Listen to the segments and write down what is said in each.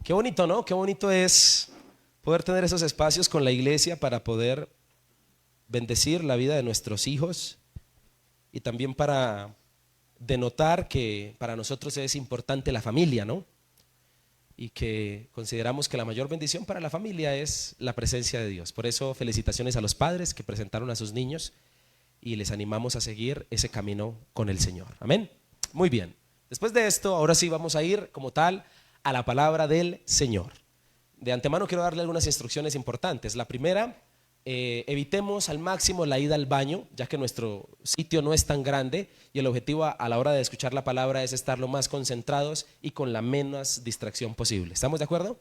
Qué bonito, ¿no? Qué bonito es poder tener esos espacios con la iglesia para poder bendecir la vida de nuestros hijos y también para denotar que para nosotros es importante la familia, ¿no? Y que consideramos que la mayor bendición para la familia es la presencia de Dios. Por eso felicitaciones a los padres que presentaron a sus niños y les animamos a seguir ese camino con el Señor. Amén. Muy bien. Después de esto, ahora sí vamos a ir como tal a la palabra del Señor. De antemano quiero darle algunas instrucciones importantes. La primera, evitemos al máximo la ida al baño, ya que nuestro sitio no es tan grande y el objetivo a la hora de escuchar la palabra es estar lo más concentrados y con la menos distracción posible. ¿Estamos de acuerdo?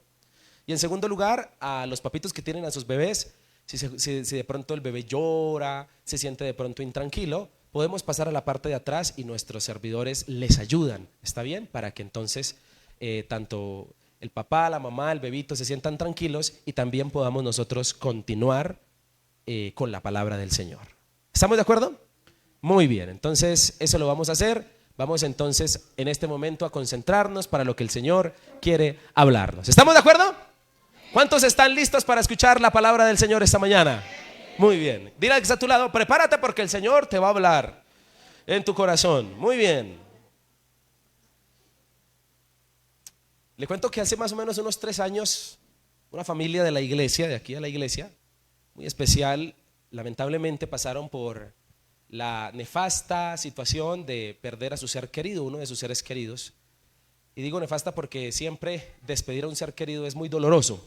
Y en segundo lugar, a los papitos que tienen a sus bebés, si de pronto el bebé llora, se siente de pronto intranquilo, podemos pasar a la parte de atrás y nuestros servidores les ayudan, ¿está bien? Para que entonces tanto el papá, la mamá, el bebito se sientan tranquilos y también podamos nosotros continuar con la palabra del Señor. ¿Estamos de acuerdo? Muy bien, entonces eso lo vamos a hacer. Vamos entonces en este momento a concentrarnos para lo que el Señor quiere hablarnos. ¿Estamos de acuerdo? ¿Cuántos están listos para escuchar la palabra del Señor esta mañana? Muy bien, dile al que está a tu lado, prepárate porque el Señor te va a hablar en tu corazón. Muy bien. Le cuento que hace más o menos unos 3 años una familia de la iglesia, de aquí a la iglesia, muy especial, lamentablemente pasaron por la nefasta situación de perder a su ser querido, uno de sus seres queridos. Y digo nefasta porque siempre despedir a un ser querido es muy doloroso.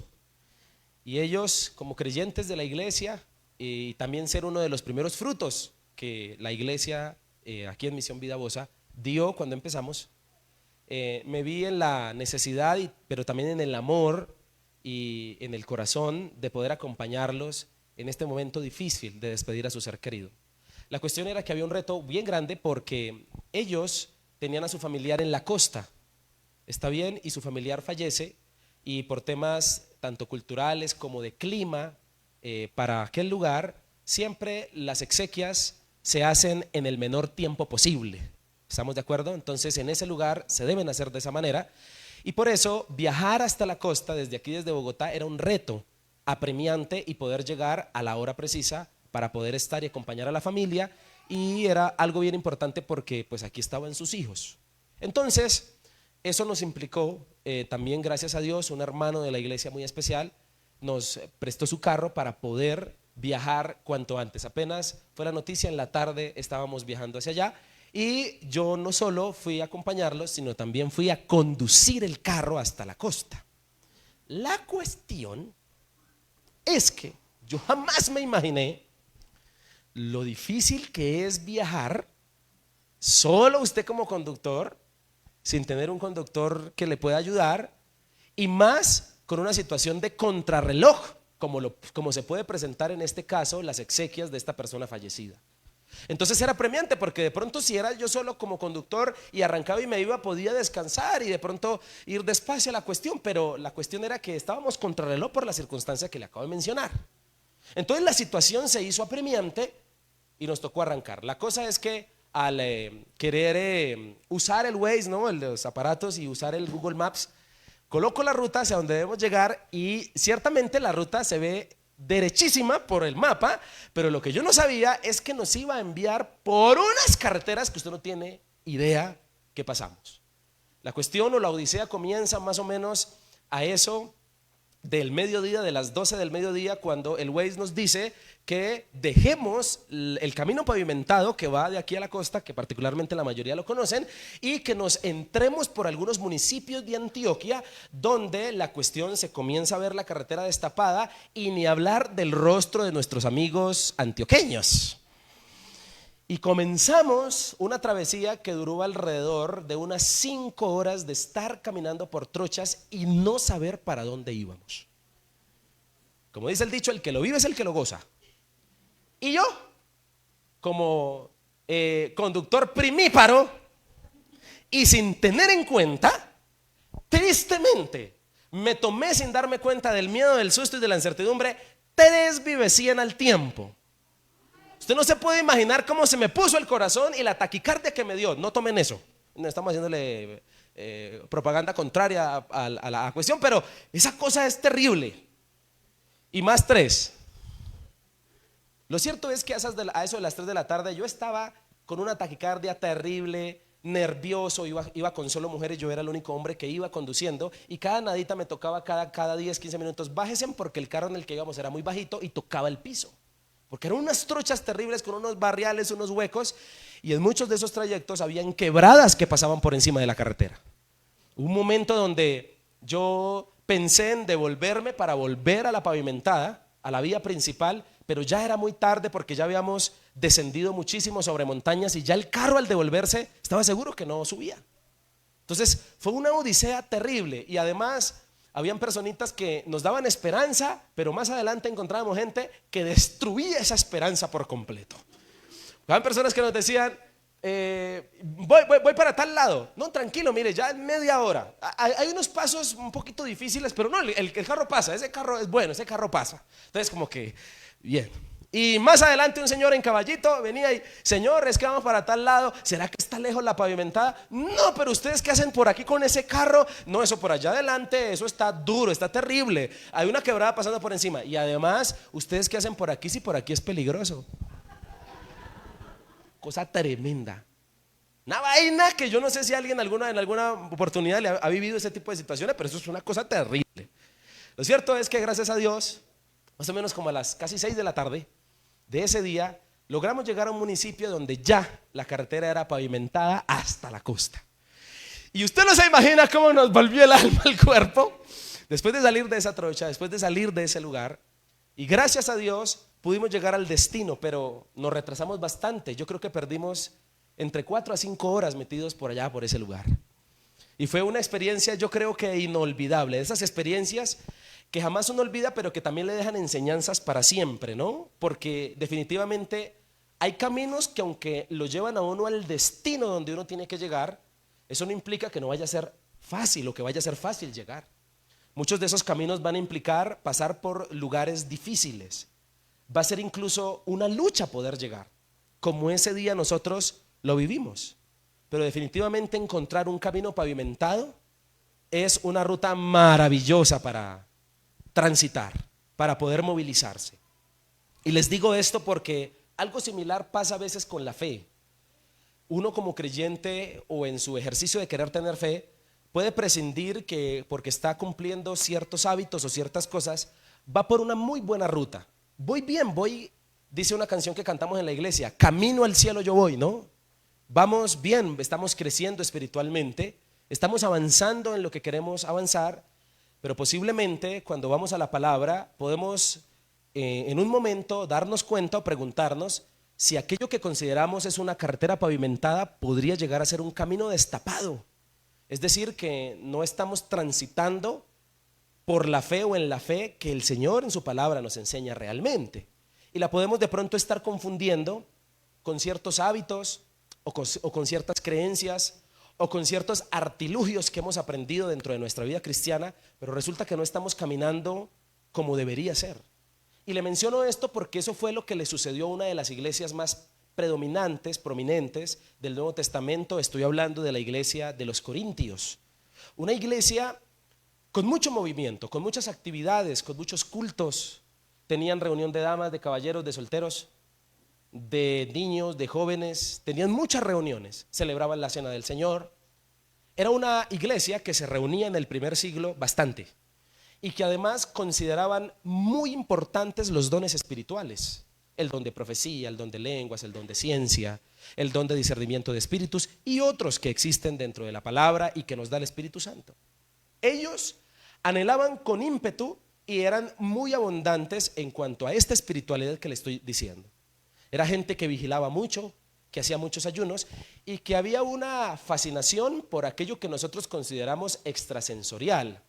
Y ellos, como creyentes de la iglesia, y también ser uno de los primeros frutos que la iglesia aquí en Misión Vida Bosa dio cuando empezamos, me vi en la necesidad, pero también en el amor y en el corazón de poder acompañarlos en este momento difícil de despedir a su ser querido. La cuestión era que había un reto bien grande porque ellos tenían a su familiar en la costa, está bien, y su familiar fallece y por temas tanto culturales como de clima para aquel lugar, siempre las exequias se hacen en el menor tiempo posible. ¿Estamos de acuerdo? Entonces en ese lugar se deben hacer de esa manera y por eso viajar hasta la costa desde aquí, desde Bogotá, era un reto apremiante y poder llegar a la hora precisa para poder estar y acompañar a la familia, y era algo bien importante porque pues aquí estaban sus hijos. Entonces eso nos implicó también, gracias a Dios, un hermano de la iglesia muy especial nos prestó su carro para poder viajar cuanto antes. Apenas fue la noticia, en la tarde estábamos viajando hacia allá y yo no solo fui a acompañarlos, sino también fui a conducir el carro hasta la costa. La cuestión es que yo jamás me imaginé lo difícil que es viajar solo usted como conductor, sin tener un conductor que le pueda ayudar, y más con una situación de contrarreloj, como se puede presentar en este caso las exequias de esta persona fallecida. Entonces era apremiante porque de pronto si era yo solo como conductor y arrancaba y me iba, podía descansar y de pronto ir despacio a la cuestión, pero la cuestión era que estábamos contrarreloj por la circunstancia que le acabo de mencionar. Entonces la situación se hizo apremiante y nos tocó arrancar. La cosa es que al querer usar el Waze, ¿no?, los aparatos, y usar el Google Maps, coloco la ruta hacia donde debemos llegar y ciertamente la ruta se ve derechísima por el mapa, pero lo que yo no sabía es que nos iba a enviar por unas carreteras que usted no tiene idea que pasamos. La cuestión o la odisea comienza más o menos a eso del mediodía, de las 12 del mediodía, cuando el Waze nos dice que dejemos el camino pavimentado que va de aquí a la costa, que particularmente la mayoría lo conocen, y que nos entremos por algunos municipios de Antioquia donde la cuestión se comienza a ver la carretera destapada, y ni hablar del rostro de nuestros amigos antioqueños. Y comenzamos una travesía que duró alrededor de unas 5 horas de estar caminando por trochas y no saber para dónde íbamos. Como dice el dicho, el que lo vive es el que lo goza. Y yo, como conductor primíparo y sin tener en cuenta, tristemente, me tomé sin darme cuenta del miedo, del susto y de la incertidumbre 3 Vive-100 al tiempo. Usted no se puede imaginar cómo se me puso el corazón y la taquicardia que me dio. No tomen eso. No estamos haciéndole propaganda contraria a la cuestión, pero esa cosa es terrible. Y más 3. Lo cierto es que a eso de las 3 de la tarde yo estaba con una taquicardia terrible, nervioso, iba con solo mujeres, yo era el único hombre que iba conduciendo y cada nadita me tocaba cada 10, 15 minutos, bájese porque el carro en el que íbamos era muy bajito y tocaba el piso, porque eran unas trochas terribles con unos barriales, unos huecos, y en muchos de esos trayectos habían quebradas que pasaban por encima de la carretera. Hubo un momento donde yo pensé en devolverme para volver a la pavimentada, a la vía principal, pero ya era muy tarde porque ya habíamos descendido muchísimo sobre montañas y ya el carro al devolverse estaba seguro que no subía. Entonces fue una odisea terrible y además habían personitas que nos daban esperanza, pero más adelante encontrábamos gente que destruía esa esperanza por completo. Habían personas que nos decían, voy para tal lado. No, tranquilo, mire, ya en media hora. Hay unos pasos un poquito difíciles, pero no, el carro pasa, ese carro es bueno, ese carro pasa. Entonces como que, bien. Y más adelante un señor en caballito venía y, señor, es que vamos para tal lado. ¿Será que está lejos la pavimentada? No, pero ustedes qué hacen por aquí con ese carro. No, eso por allá adelante, eso está duro, está terrible. Hay una quebrada pasando por encima. Y además, ustedes qué hacen por aquí si por aquí es peligroso. Cosa tremenda. Una vaina que yo no sé si alguien en alguna oportunidad le ha vivido ese tipo de situaciones, pero eso es una cosa terrible. Lo cierto es que gracias a Dios, más o menos como a las casi 6 de la tarde de ese día, logramos llegar a un municipio donde ya la carretera era pavimentada hasta la costa. Y usted no se imagina cómo nos volvió el alma al cuerpo después de salir de esa trocha, después de salir de ese lugar. Y gracias a Dios pudimos llegar al destino, pero nos retrasamos bastante. Yo creo que perdimos entre 4 a 5 horas metidos por allá, por ese lugar. Y fue una experiencia, yo creo que inolvidable. De esas experiencias que jamás uno olvida, pero que también le dejan enseñanzas para siempre, ¿no? Porque definitivamente hay caminos que aunque lo llevan a uno al destino donde uno tiene que llegar, eso no implica que no vaya a ser fácil o que vaya a ser fácil llegar. Muchos de esos caminos van a implicar pasar por lugares difíciles. Va a ser incluso una lucha poder llegar, como ese día nosotros lo vivimos. Pero definitivamente encontrar un camino pavimentado es una ruta maravillosa para transitar, para poder movilizarse. Y les digo esto porque algo similar pasa a veces con la fe. Uno como creyente o en su ejercicio de querer tener fe puede prescindir que porque está cumpliendo ciertos hábitos o ciertas cosas va por una muy buena ruta. Voy bien, dice una canción que cantamos en la iglesia, camino al cielo yo voy, ¿no? Vamos bien, estamos creciendo espiritualmente, estamos avanzando en lo que queremos avanzar, pero posiblemente cuando vamos a la palabra podemos en un momento darnos cuenta o preguntarnos si aquello que consideramos es una carretera pavimentada podría llegar a ser un camino destapado. Es decir, que no estamos transitando por la fe o en la fe que el Señor en su palabra nos enseña realmente. Y la podemos de pronto estar confundiendo con ciertos hábitos o con ciertas creencias o con ciertos artilugios que hemos aprendido dentro de nuestra vida cristiana, pero resulta que no estamos caminando como debería ser. Y le menciono esto porque eso fue lo que le sucedió a una de las iglesias más predominantes, prominentes del Nuevo Testamento. Estoy hablando de la iglesia de los Corintios. Una iglesia con mucho movimiento, con muchas actividades, con muchos cultos. Tenían reunión de damas, de caballeros, de solteros, de niños, de jóvenes. Tenían muchas reuniones, celebraban la cena del Señor. Era una iglesia que se reunía en el primer siglo bastante y que además consideraban muy importantes los dones espirituales. El don de profecía, el don de lenguas, el don de ciencia, el don de discernimiento de espíritus y otros que existen dentro de la palabra y que nos da el Espíritu Santo. Ellos anhelaban con ímpetu y eran muy abundantes en cuanto a esta espiritualidad que le estoy diciendo. Era gente que vigilaba mucho, que hacía muchos ayunos y que había una fascinación por aquello que nosotros consideramos extrasensorial,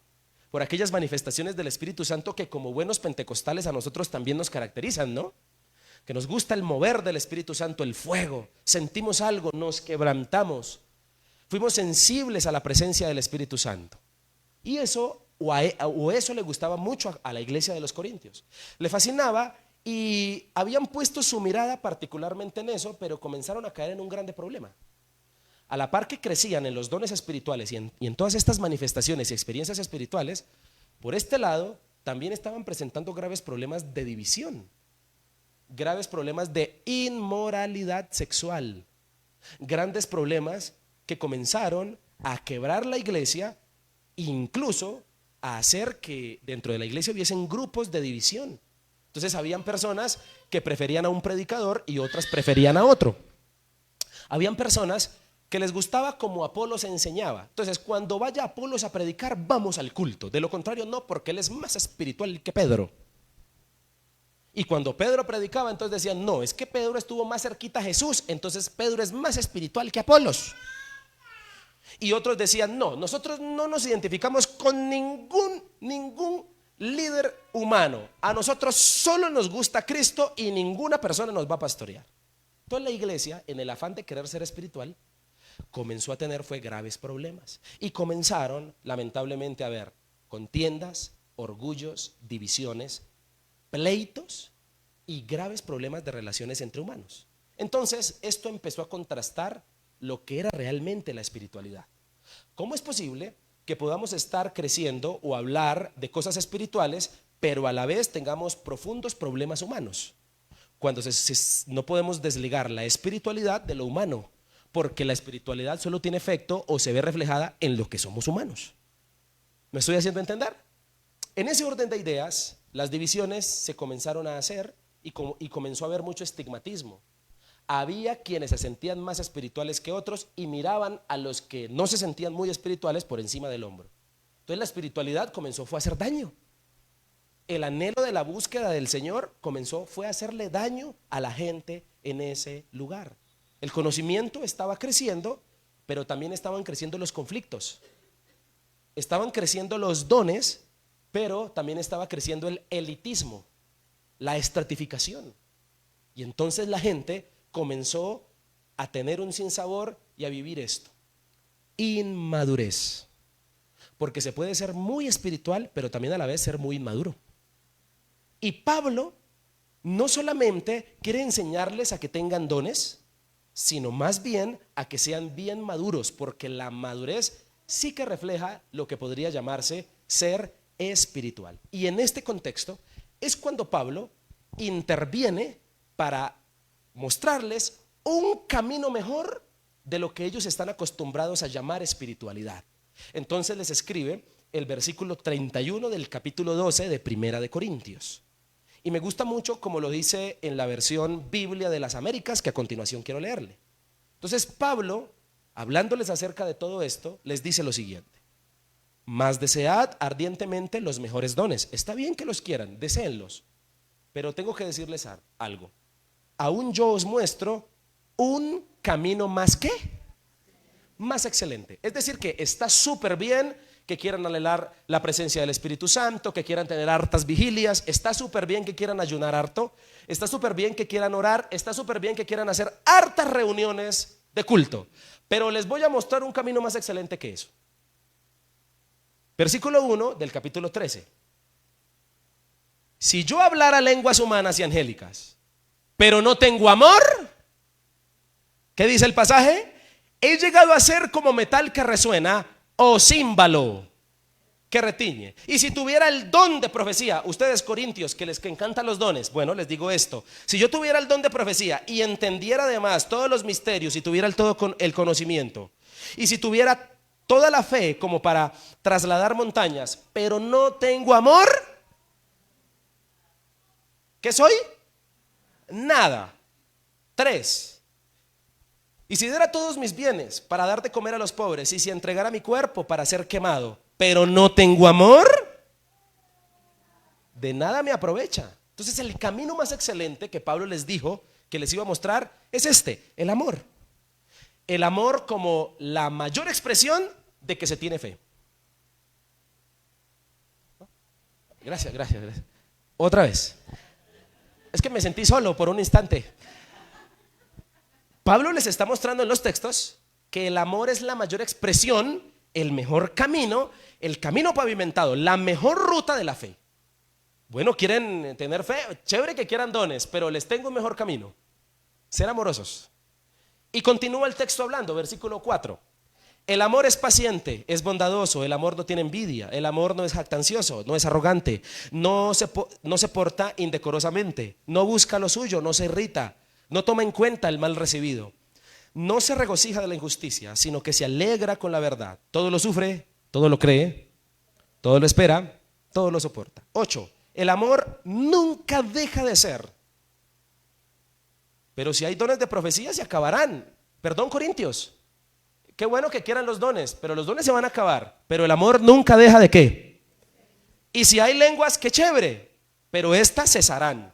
por aquellas manifestaciones del Espíritu Santo que como buenos pentecostales a nosotros también nos caracterizan, ¿no? Que nos gusta el mover del Espíritu Santo, el fuego, sentimos algo, nos quebrantamos, fuimos sensibles a la presencia del Espíritu Santo. Y eso, o eso le gustaba mucho a la iglesia de los Corintios. Le fascinaba y habían puesto su mirada particularmente en eso, pero comenzaron a caer en un grande problema. a la par que crecían en los dones espirituales y en todas estas manifestaciones y experiencias espirituales, por este lado también estaban presentando graves problemas de división, graves problemas de inmoralidad sexual, grandes problemas que comenzaron a quebrar la iglesia, incluso a hacer que dentro de la iglesia hubiesen grupos de división. Entonces habían personas que preferían a un predicador y otras preferían a otro. Habían personas que les gustaba como Apolos enseñaba. Entonces, cuando vaya Apolos a predicar, vamos al culto. De lo contrario, no, porque él es más espiritual que Pedro. Y cuando Pedro predicaba, entonces decían, no, es que Pedro estuvo más cerquita a Jesús, entonces Pedro es más espiritual que Apolos. Y otros decían, no, nosotros no nos identificamos con ningún líder humano. A nosotros solo nos gusta Cristo y ninguna persona nos va a pastorear. Entonces la iglesia, en el afán de querer ser espiritual, comenzó a tener graves problemas y comenzaron lamentablemente a haber contiendas, orgullos, divisiones, pleitos y graves problemas de relaciones entre humanos. Entonces esto empezó a contrastar lo que era realmente la espiritualidad. ¿Cómo es posible que podamos estar creciendo o hablar de cosas espirituales, pero a la vez tengamos profundos problemas humanos? Cuando no podemos desligar la espiritualidad de lo humano, porque la espiritualidad solo tiene efecto o se ve reflejada en lo que somos humanos. ¿Me estoy haciendo entender? En ese orden de ideas, las divisiones se comenzaron a hacer y comenzó a haber mucho estigmatismo. Había quienes se sentían más espirituales que otros y miraban a los que no se sentían muy espirituales por encima del hombro. Entonces la espiritualidad fue a hacer daño. El anhelo de la búsqueda del Señor fue a hacerle daño a la gente en ese lugar. El conocimiento estaba creciendo, pero también estaban creciendo los conflictos. Estaban creciendo los dones, pero también estaba creciendo el elitismo, la estratificación. Y entonces la gente comenzó a tener un sinsabor y a vivir esto: inmadurez. Porque se puede ser muy espiritual, pero también a la vez ser muy inmaduro. Y Pablo no solamente quiere enseñarles a que tengan dones, sino más bien a que sean bien maduros, porque la madurez sí que refleja lo que podría llamarse ser espiritual. Y en este contexto es cuando Pablo interviene para mostrarles un camino mejor de lo que ellos están acostumbrados a llamar espiritualidad. Entonces les escribe el versículo 31 del capítulo 12 de Primera de Corintios. Y me gusta mucho como lo dice en la versión Biblia de las Américas, que a continuación quiero leerle. Entonces Pablo, hablándoles acerca de todo esto, les dice lo siguiente: mas desead ardientemente los mejores dones. Está bien que los quieran, deséenlos, pero tengo que decirles algo. Aún yo os muestro un camino más excelente. Es decir, que está súper bien que quieran anhelar la presencia del Espíritu Santo, que quieran tener hartas vigilias, está súper bien que quieran ayunar harto, está súper bien que quieran orar, está súper bien que quieran hacer hartas reuniones de culto, pero les voy a mostrar un camino más excelente que eso. Versículo 1 del capítulo 13: si yo hablara lenguas humanas y angélicas, pero no tengo amor, ¿qué dice el pasaje? He llegado a ser como metal que resuena o címbalo que retiñe. Y si tuviera el don de profecía, ustedes corintios que les encantan los dones, bueno, les digo esto: si yo tuviera el don de profecía y entendiera además todos los misterios y tuviera el conocimiento, y si tuviera toda la fe como para trasladar montañas, pero no tengo amor, ¿qué soy? Nada. 3. Y si diera todos mis bienes para dar de comer a los pobres, y si entregara mi cuerpo para ser quemado, pero no tengo amor, de nada me aprovecha. Entonces el camino más excelente que Pablo les dijo que les iba a mostrar es el amor. El amor como la mayor expresión de que se tiene fe. Gracias. Otra vez. Es que me sentí solo por un instante. Pablo les está mostrando en los textos que el amor es la mayor expresión, el mejor camino, el camino pavimentado, la mejor ruta de la fe. Bueno, quieren tener fe, chévere que quieran dones, pero les tengo un mejor camino: ser amorosos. Y continúa el texto hablando, versículo 4. El amor es paciente, es bondadoso, el amor no tiene envidia, el amor no es jactancioso, no es arrogante, no se porta indecorosamente, no busca lo suyo, no se irrita, no toma en cuenta el mal recibido, no se regocija de la injusticia, sino que se alegra con la verdad. Todo lo sufre, todo lo cree, todo lo espera, todo lo soporta. 8. El amor nunca deja de ser. Pero si hay dones de profecía se acabarán. Perdón, Corintios. Qué bueno que quieran los dones, pero los dones se van a acabar. Pero el amor nunca deja de qué. Y si hay lenguas, qué chévere, pero estas cesarán.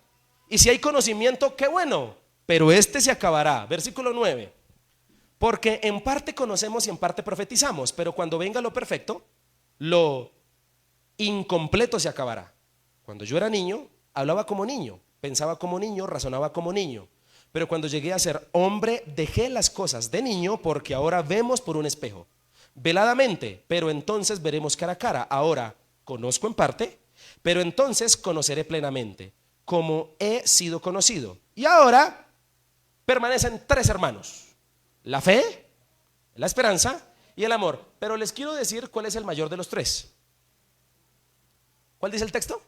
Y si hay conocimiento, qué bueno, pero este se acabará. Versículo 9. Porque en parte conocemos y en parte profetizamos, pero cuando venga lo perfecto, lo incompleto se acabará. Cuando yo era niño, hablaba como niño, pensaba como niño, razonaba como niño. Pero cuando llegué a ser hombre, dejé las cosas de niño, porque ahora vemos por un espejo, veladamente, pero entonces veremos cara a cara. Ahora conozco en parte, pero entonces conoceré plenamente, como he sido conocido. Y ahora permanecen 3 hermanos: la fe, la esperanza y el amor. Pero les quiero decir cuál es el mayor de los 3. ¿Cuál dice el texto?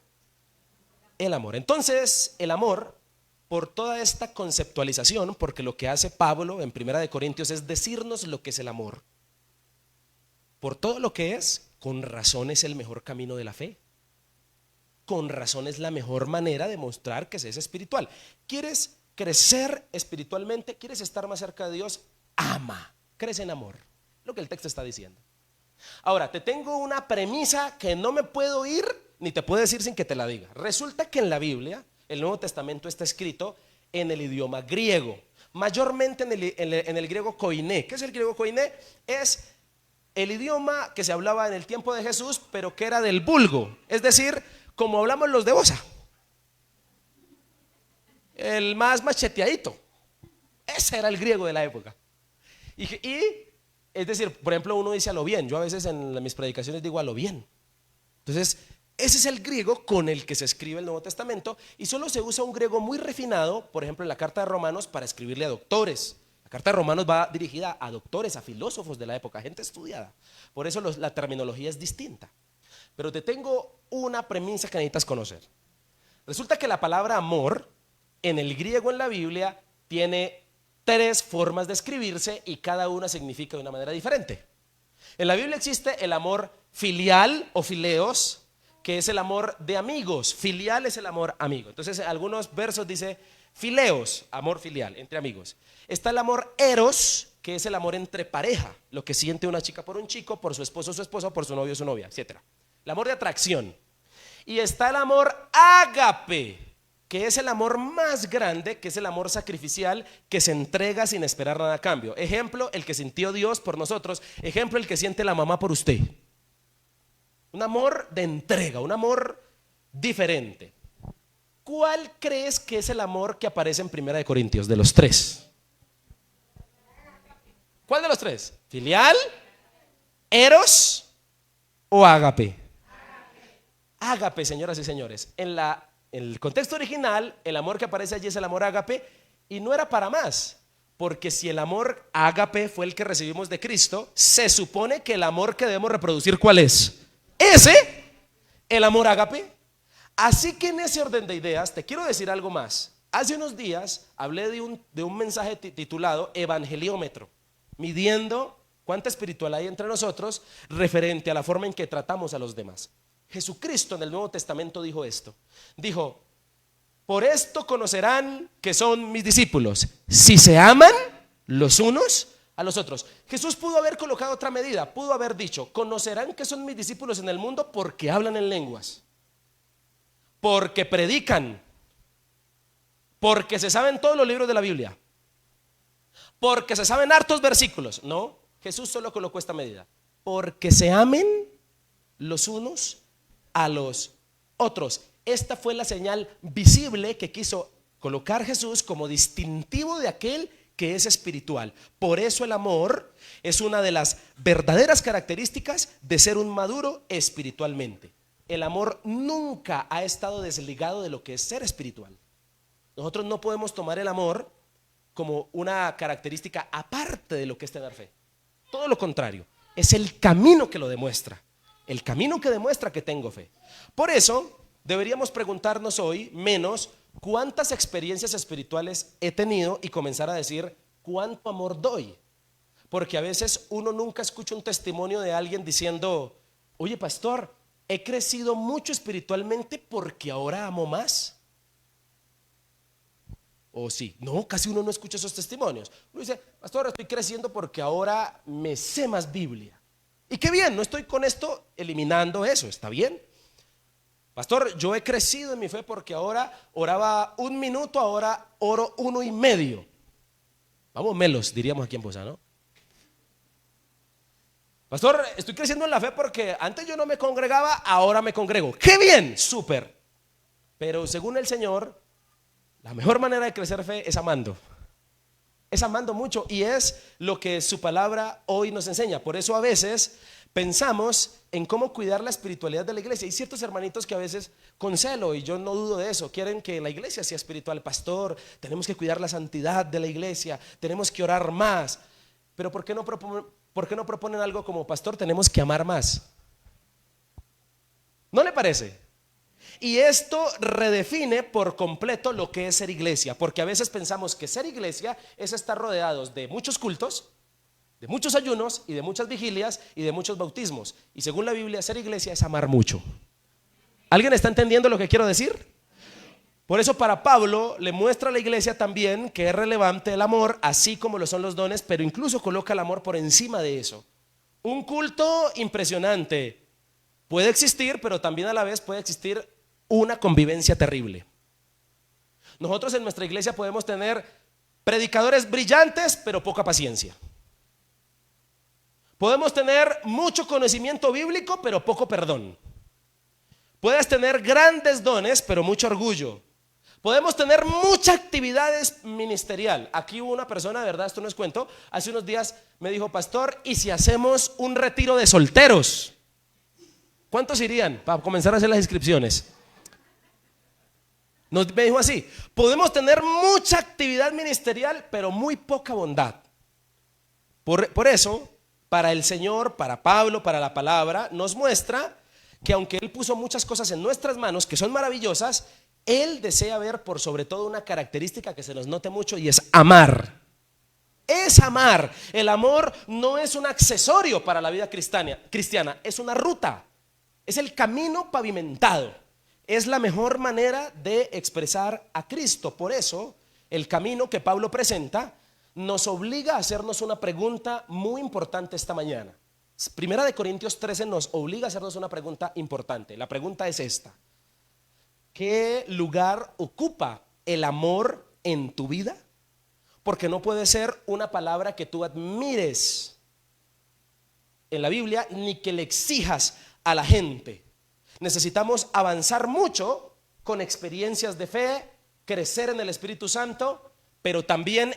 El amor. Entonces, el amor, por toda esta conceptualización, porque lo que hace Pablo en Primera de Corintios es decirnos lo que es el amor. Por todo lo que es, con razón es el mejor camino de la fe. Con razón es la mejor manera de mostrar que se es espiritual. ¿Quieres crecer espiritualmente? ¿Quieres estar más cerca de Dios? Ama, crece en amor. Lo que el texto está diciendo. Ahora, te tengo una premisa que no me puedo ir ni te puedo decir sin que te la diga. Resulta que en la Biblia el Nuevo Testamento está escrito en el idioma griego, mayormente en el griego koiné. ¿Qué es el griego koiné? Es el idioma que se hablaba en el tiempo de Jesús, pero que era del vulgo, es decir, como hablamos los de Bosa, el más macheteadito. Ese era el griego de la época. Y es decir, por ejemplo, uno dice a lo bien. Yo a veces en mis predicaciones digo a lo bien. Entonces, ese es el griego con el que se escribe el Nuevo Testamento, y solo se usa un griego muy refinado, por ejemplo en la carta de Romanos, para escribirle a doctores. La carta de Romanos va dirigida a doctores, a filósofos de la época, gente estudiada. Por eso la terminología es distinta. Pero te tengo una premisa que necesitas conocer. Resulta que la palabra amor en el griego en la Biblia tiene 3 formas de escribirse y cada una significa de una manera diferente. En la Biblia existe el amor filial o fileos, que es el amor de amigos. Filial es el amor amigo. Entonces, en algunos versos dice fileos, amor filial, entre amigos. Está el amor eros, que es el amor entre pareja, lo que siente una chica por un chico, por su esposo o su esposa, por su novio o su novia, etc. El amor de atracción. Y está el amor ágape, que es el amor más grande, que es el amor sacrificial, que se entrega sin esperar nada a cambio. Ejemplo, el que sintió Dios por nosotros. Ejemplo, el que siente la mamá por usted. Un amor de entrega, un amor diferente. ¿Cuál crees que es el amor que aparece en Primera de Corintios de los 3? ¿Cuál de los 3? ¿Filial, eros o ágape? Ágape, señoras y señores. En el contexto original, el amor que aparece allí es el amor ágape, y no era para más, porque si el amor ágape fue el que recibimos de Cristo, se supone que el amor que debemos reproducir, ¿cuál es? Ese, el amor ágape. Así que en ese orden de ideas te quiero decir algo más. Hace unos días hablé de un mensaje titulado Evangeliómetro, midiendo cuánta espiritual hay entre nosotros referente a la forma en que tratamos a los demás. Jesucristo en el Nuevo Testamento dijo esto. Dijo: por esto conocerán que son mis discípulos, si se aman los unos a los otros. Jesús pudo haber colocado otra medida, pudo haber dicho: conocerán que son mis discípulos en el mundo porque hablan en lenguas, porque predican, porque se saben todos los libros de la Biblia, porque se saben hartos versículos. No, Jesús solo colocó esta medida: porque se amen los unos a los otros. Esta fue la señal visible que quiso colocar Jesús como distintivo de aquel que es espiritual. Por eso el amor es una de las verdaderas características de ser un maduro espiritualmente. El amor nunca ha estado desligado de lo que es ser espiritual. Nosotros no podemos tomar el amor como una característica aparte de lo que es tener fe. Todo lo contrario, es el camino que lo demuestra, el camino que demuestra que tengo fe. Por eso deberíamos preguntarnos hoy menos cuántas experiencias espirituales he tenido y comenzar a decir cuánto amor doy. Porque a veces uno nunca escucha un testimonio de alguien diciendo: oye, pastor, he crecido mucho espiritualmente porque ahora amo más. O sí, no, casi uno no escucha esos testimonios. Uno dice: pastor, estoy creciendo porque ahora me sé más Biblia. Y qué bien, no estoy con esto eliminando eso, está bien. Pastor, yo he crecido en mi fe porque ahora oraba 1 minuto, ahora oro 1.5. Vamos melos, diríamos aquí en Poza, ¿no? Pastor, estoy creciendo en la fe porque antes yo no me congregaba, ahora me congrego. ¡Qué bien! Súper. Pero según el Señor, la mejor manera de crecer fe es amando. Es amando mucho, y es lo que su palabra hoy nos enseña. Por eso a veces pensamos en cómo cuidar la espiritualidad de la iglesia. Hay ciertos hermanitos que a veces con celo, y yo no dudo de eso, quieren que la iglesia sea espiritual. Pastor, tenemos que cuidar la santidad de la iglesia, tenemos que orar más. Pero ¿por qué no proponen algo como: pastor, tenemos que amar más? ¿No le parece? Y esto redefine por completo lo que es ser iglesia, porque a veces pensamos que ser iglesia es estar rodeados de muchos cultos, de muchos ayunos y de muchas vigilias y de muchos bautismos. Y según la Biblia, ser iglesia es amar mucho. ¿Alguien está entendiendo lo que quiero decir? Por eso para Pablo le muestra a la iglesia también que es relevante el amor, así como lo son los dones, pero incluso coloca el amor por encima de eso. Un culto impresionante puede existir, pero también a la vez puede existir una convivencia terrible. Nosotros en nuestra iglesia podemos tener predicadores brillantes, pero poca paciencia. Podemos tener mucho conocimiento bíblico, pero poco perdón. Puedes tener grandes dones, pero mucho orgullo. Podemos tener mucha actividad ministerial. Aquí hubo una persona, de verdad, esto no es cuento, hace unos días me dijo: pastor, ¿y si hacemos un retiro de solteros? ¿Cuántos irían para comenzar a hacer las inscripciones? Me dijo así: podemos tener mucha actividad ministerial, pero muy poca bondad. Por eso, para el Señor, para Pablo, para la palabra, nos muestra que aunque Él puso muchas cosas en nuestras manos que son maravillosas, Él desea ver por sobre todo una característica que se nos note mucho, y es amar. Es amar. El amor no es un accesorio para la vida cristiana, es una ruta, es el camino pavimentado. Es la mejor manera de expresar a Cristo. Por eso el camino que Pablo presenta nos obliga a hacernos una pregunta muy importante esta mañana. Primera de Corintios 13 nos obliga a hacernos una pregunta importante. La pregunta es esta: ¿qué lugar ocupa el amor en tu vida? Porque no puede ser una palabra que tú admires en la Biblia, ni que le exijas a la gente. Necesitamos avanzar mucho con experiencias de fe, crecer en el Espíritu Santo, pero también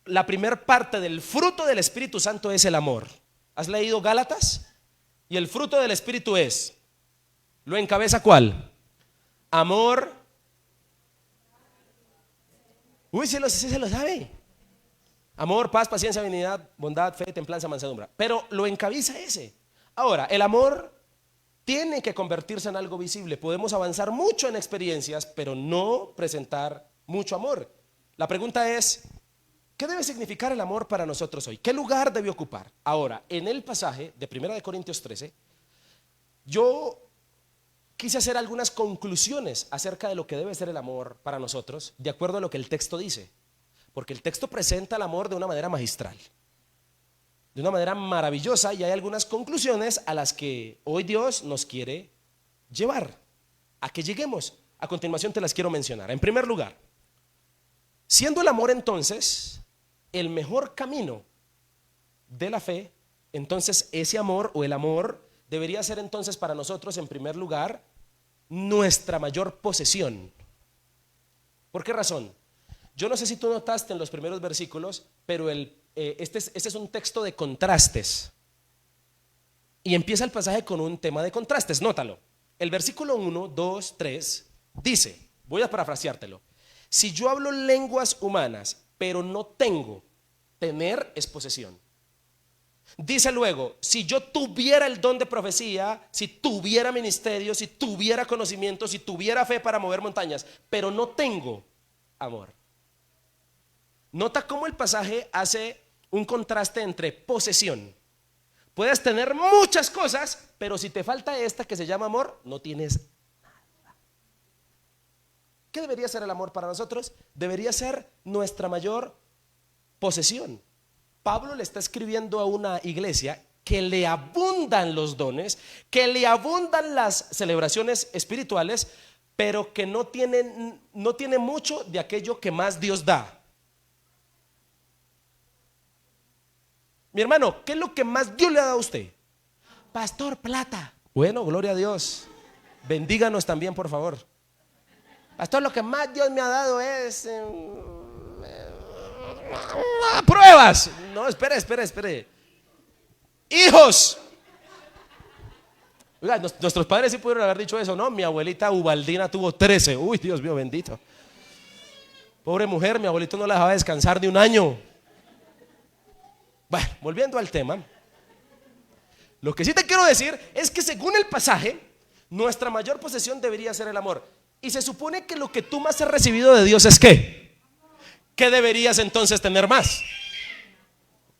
la primer parte del fruto del Espíritu Santo es el amor. ¿Has leído Gálatas? Y el fruto del Espíritu es, ¿lo encabeza cuál? Amor. Uy, sí se lo sabe. Amor, paz, paciencia, benignidad, bondad, fe, templanza, mansedumbre. Pero lo encabeza ese. Ahora, el amor tiene que convertirse en algo visible. Podemos avanzar mucho en experiencias, pero no presentar mucho amor. La pregunta es: ¿qué debe significar el amor para nosotros hoy? ¿Qué lugar debe ocupar? Ahora, en el pasaje de 1 Corintios 13, yo quise hacer algunas conclusiones acerca de lo que debe ser el amor para nosotros, de acuerdo a lo que el texto dice. Porque el texto presenta el amor de una manera magistral, de una manera maravillosa, y hay algunas conclusiones a las que hoy Dios nos quiere llevar a que lleguemos. A continuación te las quiero mencionar. En primer lugar, siendo el amor entonces el mejor camino de la fe, entonces ese amor o el amor debería ser entonces para nosotros en primer lugar nuestra mayor posesión. ¿Por qué razón? Yo no sé si tú notaste en los primeros versículos, pero este es un texto de contrastes. Y empieza el pasaje con un tema de contrastes, nótalo. El versículo 1, 2, 3 dice, voy a parafraseártelo: Si yo hablo lenguas humanas, pero no tengo, tener es posesión. Dice luego, si yo tuviera el don de profecía, si tuviera ministerio, si tuviera conocimiento, si tuviera fe para mover montañas, pero no tengo amor. Nota cómo el pasaje hace un contraste entre posesión. Puedes tener muchas cosas, pero si te falta esta que se llama amor, no tienes nada. ¿Qué debería ser el amor para nosotros? Debería ser nuestra mayor posesión. Pablo le está escribiendo a una iglesia que le abundan los dones, que le abundan las celebraciones espirituales, pero que no tiene mucho de aquello que más Dios da. Mi hermano, ¿qué es lo que más Dios le ha dado a usted? Pastor, plata. Bueno, gloria a Dios. Bendíganos también, por favor. Pastor, lo que más Dios me ha dado es pruebas. No, espere. Hijos. Oiga, nuestros padres sí pudieron haber dicho eso, ¿no? Mi abuelita Ubaldina tuvo 13. Uy, Dios mío, bendito. Pobre mujer, mi abuelito no la dejaba descansar ni un año. Bueno, volviendo al tema, lo que sí te quiero decir es que según el pasaje, nuestra mayor posesión debería ser el amor. Y se supone que lo que tú más has recibido de Dios es ¿qué? ¿Qué deberías entonces tener más?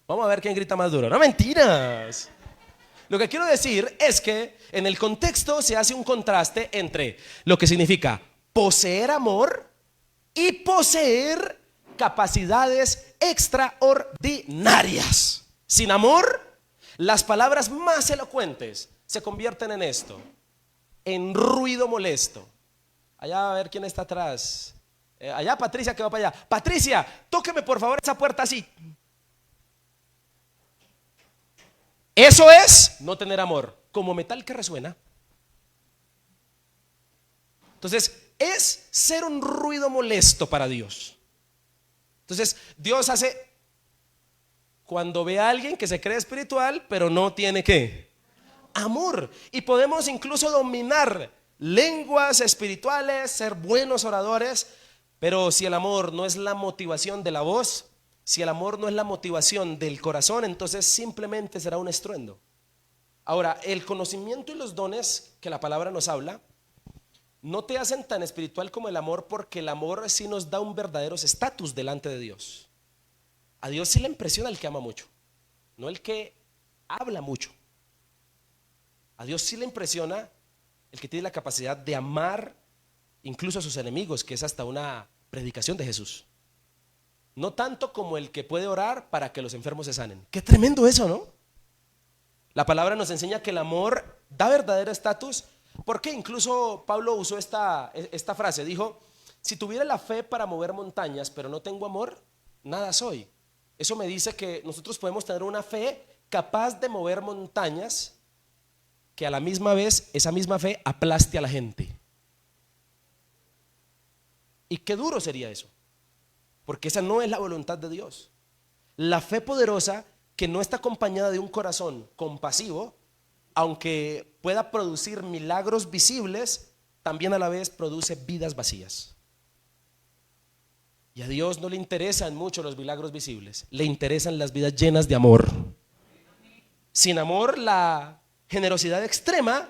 Vamos a ver quién grita más duro. No, mentiras. Lo que quiero decir es que en el contexto se hace un contraste entre lo que significa poseer amor y poseer capacidades extraordinarias. Sin amor, las palabras más elocuentes se convierten en esto, en ruido molesto. Allá a ver quién está atrás. Allá Patricia, que va para allá. Patricia, tóqueme por favor esa puerta así. Eso es no tener amor, como metal que resuena. Entonces, es ser un ruido molesto para Dios. Entonces, Dios hace cuando ve a alguien que se cree espiritual, pero no tiene ¿qué? Amor. Y podemos incluso dominar lenguas espirituales, ser buenos oradores, pero si el amor no es la motivación de la voz, si el amor no es la motivación del corazón, entonces simplemente será un estruendo. Ahora, el conocimiento y los dones que la palabra nos habla no te hacen tan espiritual como el amor, porque el amor sí nos da un verdadero estatus delante de Dios. A Dios sí le impresiona el que ama mucho, no el que habla mucho. A Dios sí le impresiona el que tiene la capacidad de amar incluso a sus enemigos, que es hasta una predicación de Jesús. No tanto como el que puede orar para que los enfermos se sanen. Qué tremendo eso, ¿no? La palabra nos enseña que el amor da verdadero estatus. Porque incluso Pablo usó esta frase, dijo: si tuviera la fe para mover montañas, pero no tengo amor, nada soy. Eso me dice que nosotros podemos tener una fe capaz de mover montañas, que a la misma vez esa misma fe aplaste a la gente. Y qué duro sería eso, porque esa no es la voluntad de Dios. La fe poderosa, que no está acompañada de un corazón compasivo, aunque pueda producir milagros visibles, también a la vez produce vidas vacías. Y a Dios no le interesan mucho los milagros visibles, le interesan las vidas llenas de amor. Sin amor, la generosidad extrema,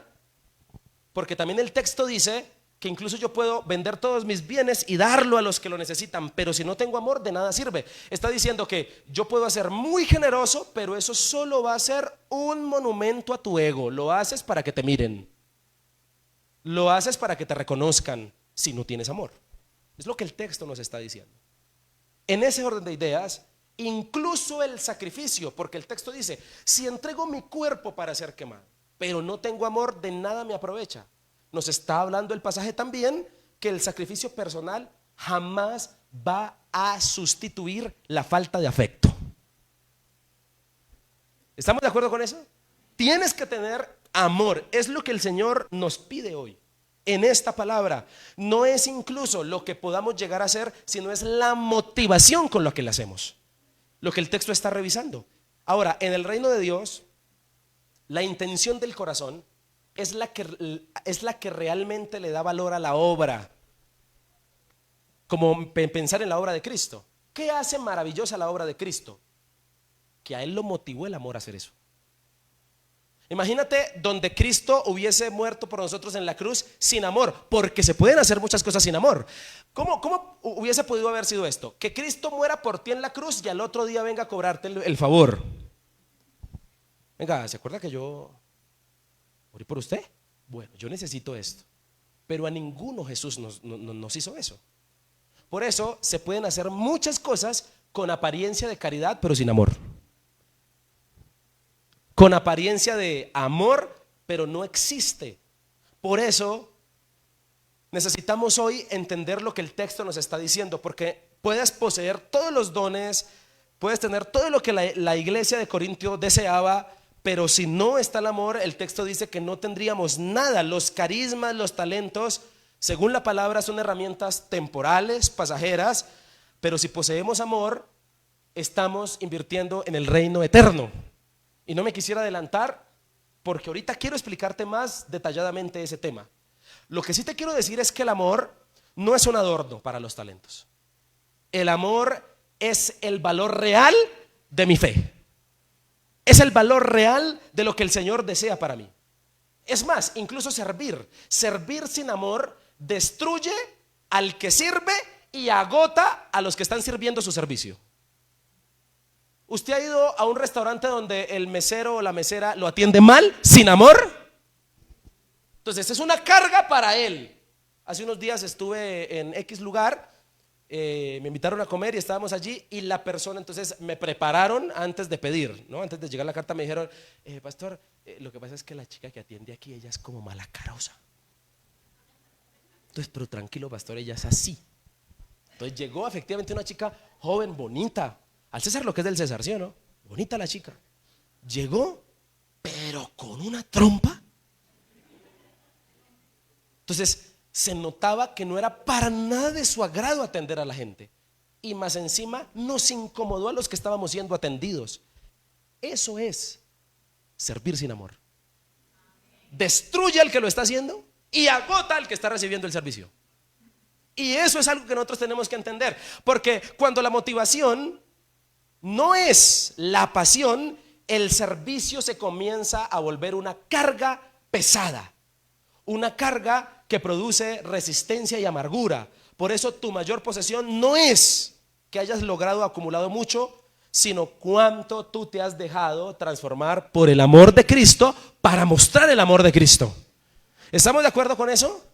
porque también el texto dice que incluso yo puedo vender todos mis bienes y darlo a los que lo necesitan, pero si no tengo amor, de nada sirve. Está diciendo que yo puedo ser muy generoso, pero eso solo va a ser un monumento a tu ego. Lo haces para que te miren, lo haces para que te reconozcan, si no tienes amor. Es lo que el texto nos está diciendo. En ese orden de ideas, incluso el sacrificio, porque el texto dice: si entrego mi cuerpo para ser quemado, pero no tengo amor, de nada me aprovecha. Nos está hablando el pasaje también que el sacrificio personal jamás va a sustituir la falta de afecto. ¿Estamos de acuerdo con eso? Tienes que tener amor. Es lo que el Señor nos pide hoy en esta palabra. No es incluso lo que podamos llegar a hacer, sino es la motivación con la que lo hacemos, lo que el texto está revisando. Ahora, en el reino de Dios, la intención del corazón es la que realmente le da valor a la obra. como pensar en la obra de Cristo. ¿Qué hace maravillosa la obra de Cristo? Que a Él lo motivó el amor a hacer eso. Imagínate donde Cristo hubiese muerto por nosotros en la cruz sin amor, porque se pueden hacer muchas cosas sin amor. ¿Cómo hubiese podido haber sido esto? Que Cristo muera por ti en la cruz y al otro día venga a cobrarte el favor. Venga, ¿se acuerda que yo morí por usted? Bueno, yo necesito esto. Pero a ninguno Jesús nos hizo eso. Por eso se pueden hacer muchas cosas con apariencia de caridad, pero sin amor. Con apariencia de amor, pero no existe. Por eso necesitamos hoy entender lo que el texto nos está diciendo, porque puedes poseer todos los dones, puedes tener todo lo que la iglesia de Corintio deseaba, pero si no está el amor, el texto dice que no tendríamos nada. Los carismas, los talentos, según la palabra, son herramientas temporales, pasajeras, pero si poseemos amor, estamos invirtiendo en el reino eterno. Y no me quisiera adelantar, porque ahorita quiero explicarte más detalladamente ese tema. Lo que sí te quiero decir es que el amor no es un adorno para los talentos. El amor es el valor real de mi fe. Es el valor real de lo que el Señor desea para mí. Es más, incluso servir sin amor destruye al que sirve y agota a los que están sirviendo su servicio. ¿Usted ha ido a un restaurante donde el mesero o la mesera lo atiende mal, sin amor? Entonces es una carga para él. Hace unos días estuve en X lugar, me invitaron a comer y estábamos allí y la persona, entonces me prepararon antes de pedir, ¿no? Antes de llegar la carta me dijeron, pastor, lo que pasa es que la chica que atiende aquí, ella es como malacarosa. Entonces, pero tranquilo, pastor, ella es así. Entonces llegó efectivamente una chica joven, bonita. Al César lo que es del César, ¿sí o no? Bonita la chica. Llegó, pero con una trompa. Entonces se notaba que no era para nada de su agrado atender a la gente. Y más encima nos incomodó a los que estábamos siendo atendidos. Eso es servir sin amor. Destruye al que lo está haciendo y agota al que está recibiendo el servicio. Y eso es algo que nosotros tenemos que entender. Porque cuando la motivación no es la pasión, el servicio se comienza a volver una carga pesada, una carga que produce resistencia y amargura. Por eso tu mayor posesión no es que hayas logrado acumulado mucho, sino cuánto tú te has dejado transformar por el amor de Cristo para mostrar el amor de Cristo. ¿Estamos de acuerdo con eso?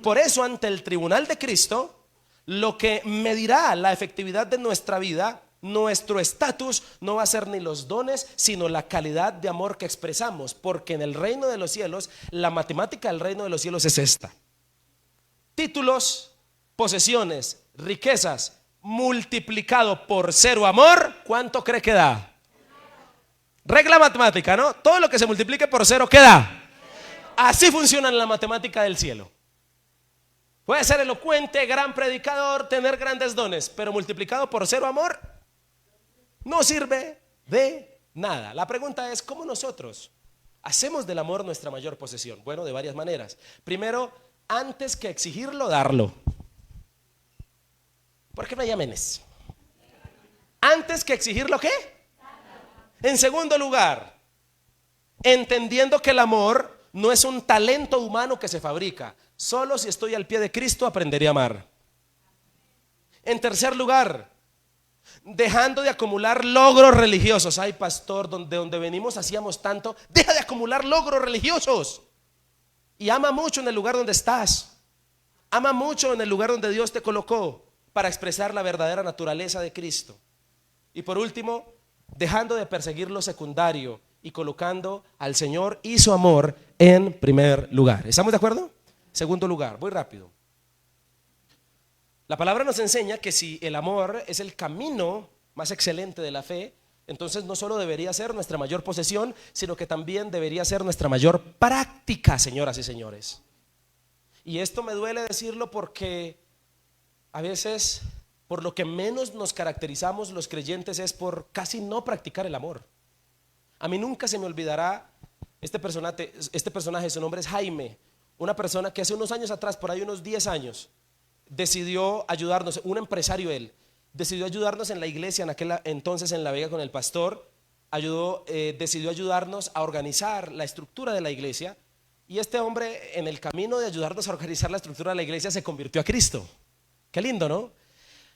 Por eso ante el tribunal de Cristo, lo que medirá la efectividad de nuestra vida, nuestro estatus, no va a ser ni los dones, sino la calidad de amor que expresamos. Porque en el reino de los cielos, la matemática del reino de los cielos es esta: títulos, posesiones, riquezas, multiplicado por cero amor, ¿cuánto cree que da? Regla matemática, ¿no? Todo lo que se multiplique por cero, ¿qué da? Así funciona la matemática del cielo. Puede ser elocuente, gran predicador, tener grandes dones, pero multiplicado por cero amor no sirve de nada. La pregunta es, ¿cómo nosotros hacemos del amor nuestra mayor posesión? Bueno, de varias maneras. Primero, antes que exigirlo, darlo. ¿Por qué no hay amenes? Antes que exigirlo, ¿qué? En segundo lugar, entendiendo que el amor no es un talento humano que se fabrica. Solo si estoy al pie de Cristo aprenderé a amar. En tercer lugar, dejando de acumular logros religiosos. Ay, pastor, de donde venimos hacíamos tanto. Deja de acumular logros religiosos y ama mucho en el lugar donde estás. Ama mucho en el lugar donde Dios te colocó para expresar la verdadera naturaleza de Cristo. Y por último, dejando de perseguir lo secundario y colocando al Señor y su amor en primer lugar. ¿Estamos de acuerdo? Segundo lugar, voy rápido. La palabra nos enseña que si el amor es el camino más excelente de la fe, entonces no solo debería ser nuestra mayor posesión, sino que también debería ser nuestra mayor práctica, señoras y señores. Y esto me duele decirlo porque a veces por lo que menos nos caracterizamos los creyentes es por casi no practicar el amor. A mí nunca se me olvidará este personaje, su nombre es Jaime, una persona que hace unos años atrás, por ahí unos 10 años, decidió ayudarnos, un empresario él, decidió ayudarnos en la iglesia en aquel entonces en La Vega con el pastor, decidió ayudarnos a organizar la estructura de la iglesia. Y este hombre, en el camino de ayudarnos a organizar la estructura de la iglesia, se convirtió a Cristo. Qué lindo, ¿no?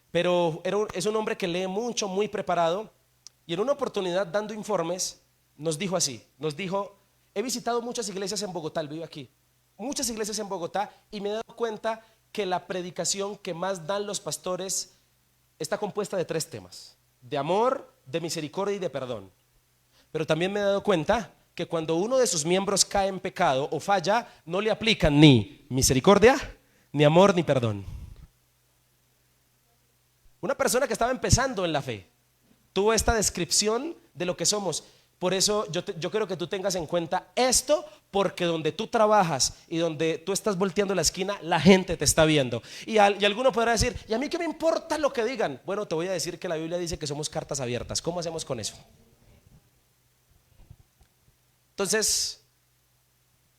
Pero es un hombre que lee mucho, muy preparado. Y en una oportunidad, dando informes, nos dijo así, nos dijo: he visitado muchas iglesias en Bogotá, él vive aquí, muchas iglesias en Bogotá, y me he dado cuenta que la predicación que más dan los pastores está compuesta de 3 temas: de amor, de misericordia y de perdón. Pero también me he dado cuenta que cuando uno de sus miembros cae en pecado o falla, no le aplican ni misericordia, ni amor, ni perdón. Una persona que estaba empezando en la fe tuvo esta descripción de lo que somos. Por eso yo quiero que tú tengas en cuenta esto, porque donde tú trabajas y donde tú estás volteando la esquina, la gente te está viendo. Y alguno podrá decir: ¿y a mí qué me importa lo que digan? Bueno, te voy a decir que la Biblia dice que somos cartas abiertas. ¿Cómo hacemos con eso? Entonces,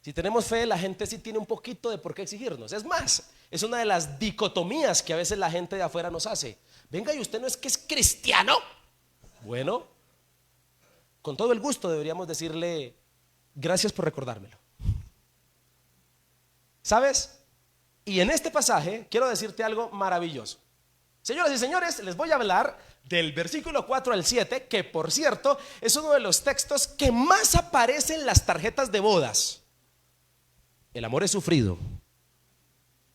si tenemos fe, la gente sí tiene un poquito de por qué exigirnos. Es más, es una de las dicotomías que a veces la gente de afuera nos hace. Venga, y usted no es que es cristiano. Bueno, con todo el gusto deberíamos decirle: gracias por recordármelo. ¿Sabes? Y en este pasaje quiero decirte algo maravilloso. Señoras y señores, les voy a hablar del versículo 4 al 7, que por cierto es uno de los textos que más aparece en las tarjetas de bodas. El amor es sufrido,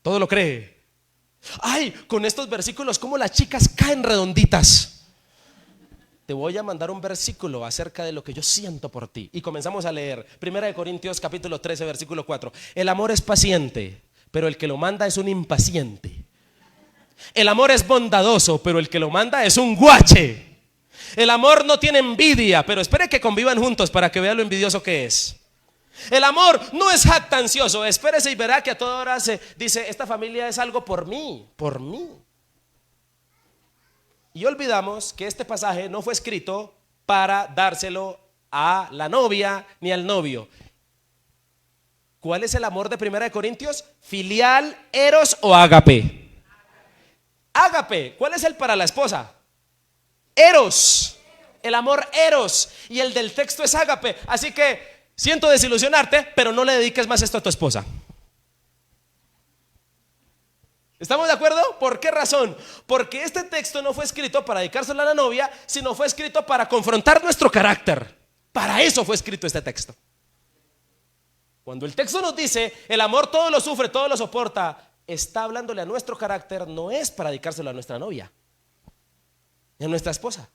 todo lo cree. Ay, con estos versículos, cómo las chicas caen redonditas. Te voy a mandar un versículo acerca de lo que yo siento por ti. Y comenzamos a leer 1 Corintios capítulo 13 versículo 4. El amor es paciente, pero el que lo manda es un impaciente. El amor es bondadoso, pero el que lo manda es un guache. El amor no tiene envidia, pero espere que convivan juntos para que vea lo envidioso que es. El amor no es jactancioso, espérese y verá que a toda hora se dice: esta familia es algo por mí, por mí. Y olvidamos que este pasaje no fue escrito para dárselo a la novia ni al novio. ¿Cuál es el amor de 1 Corintios? Filial, eros o ágape. Ágape, ¿cuál es el para la esposa? Eros, el amor eros. Y el del texto es ágape. Así que siento desilusionarte, pero no le dediques más esto a tu esposa. ¿Estamos de acuerdo? ¿Por qué razón? Porque este texto no fue escrito para dedicárselo a la novia, sino fue escrito para confrontar nuestro carácter. Para eso fue escrito este texto. Cuando el texto nos dice: el amor todo lo sufre, todo lo soporta, está hablándole a nuestro carácter, no es para dedicárselo a nuestra novia, a nuestra esposa.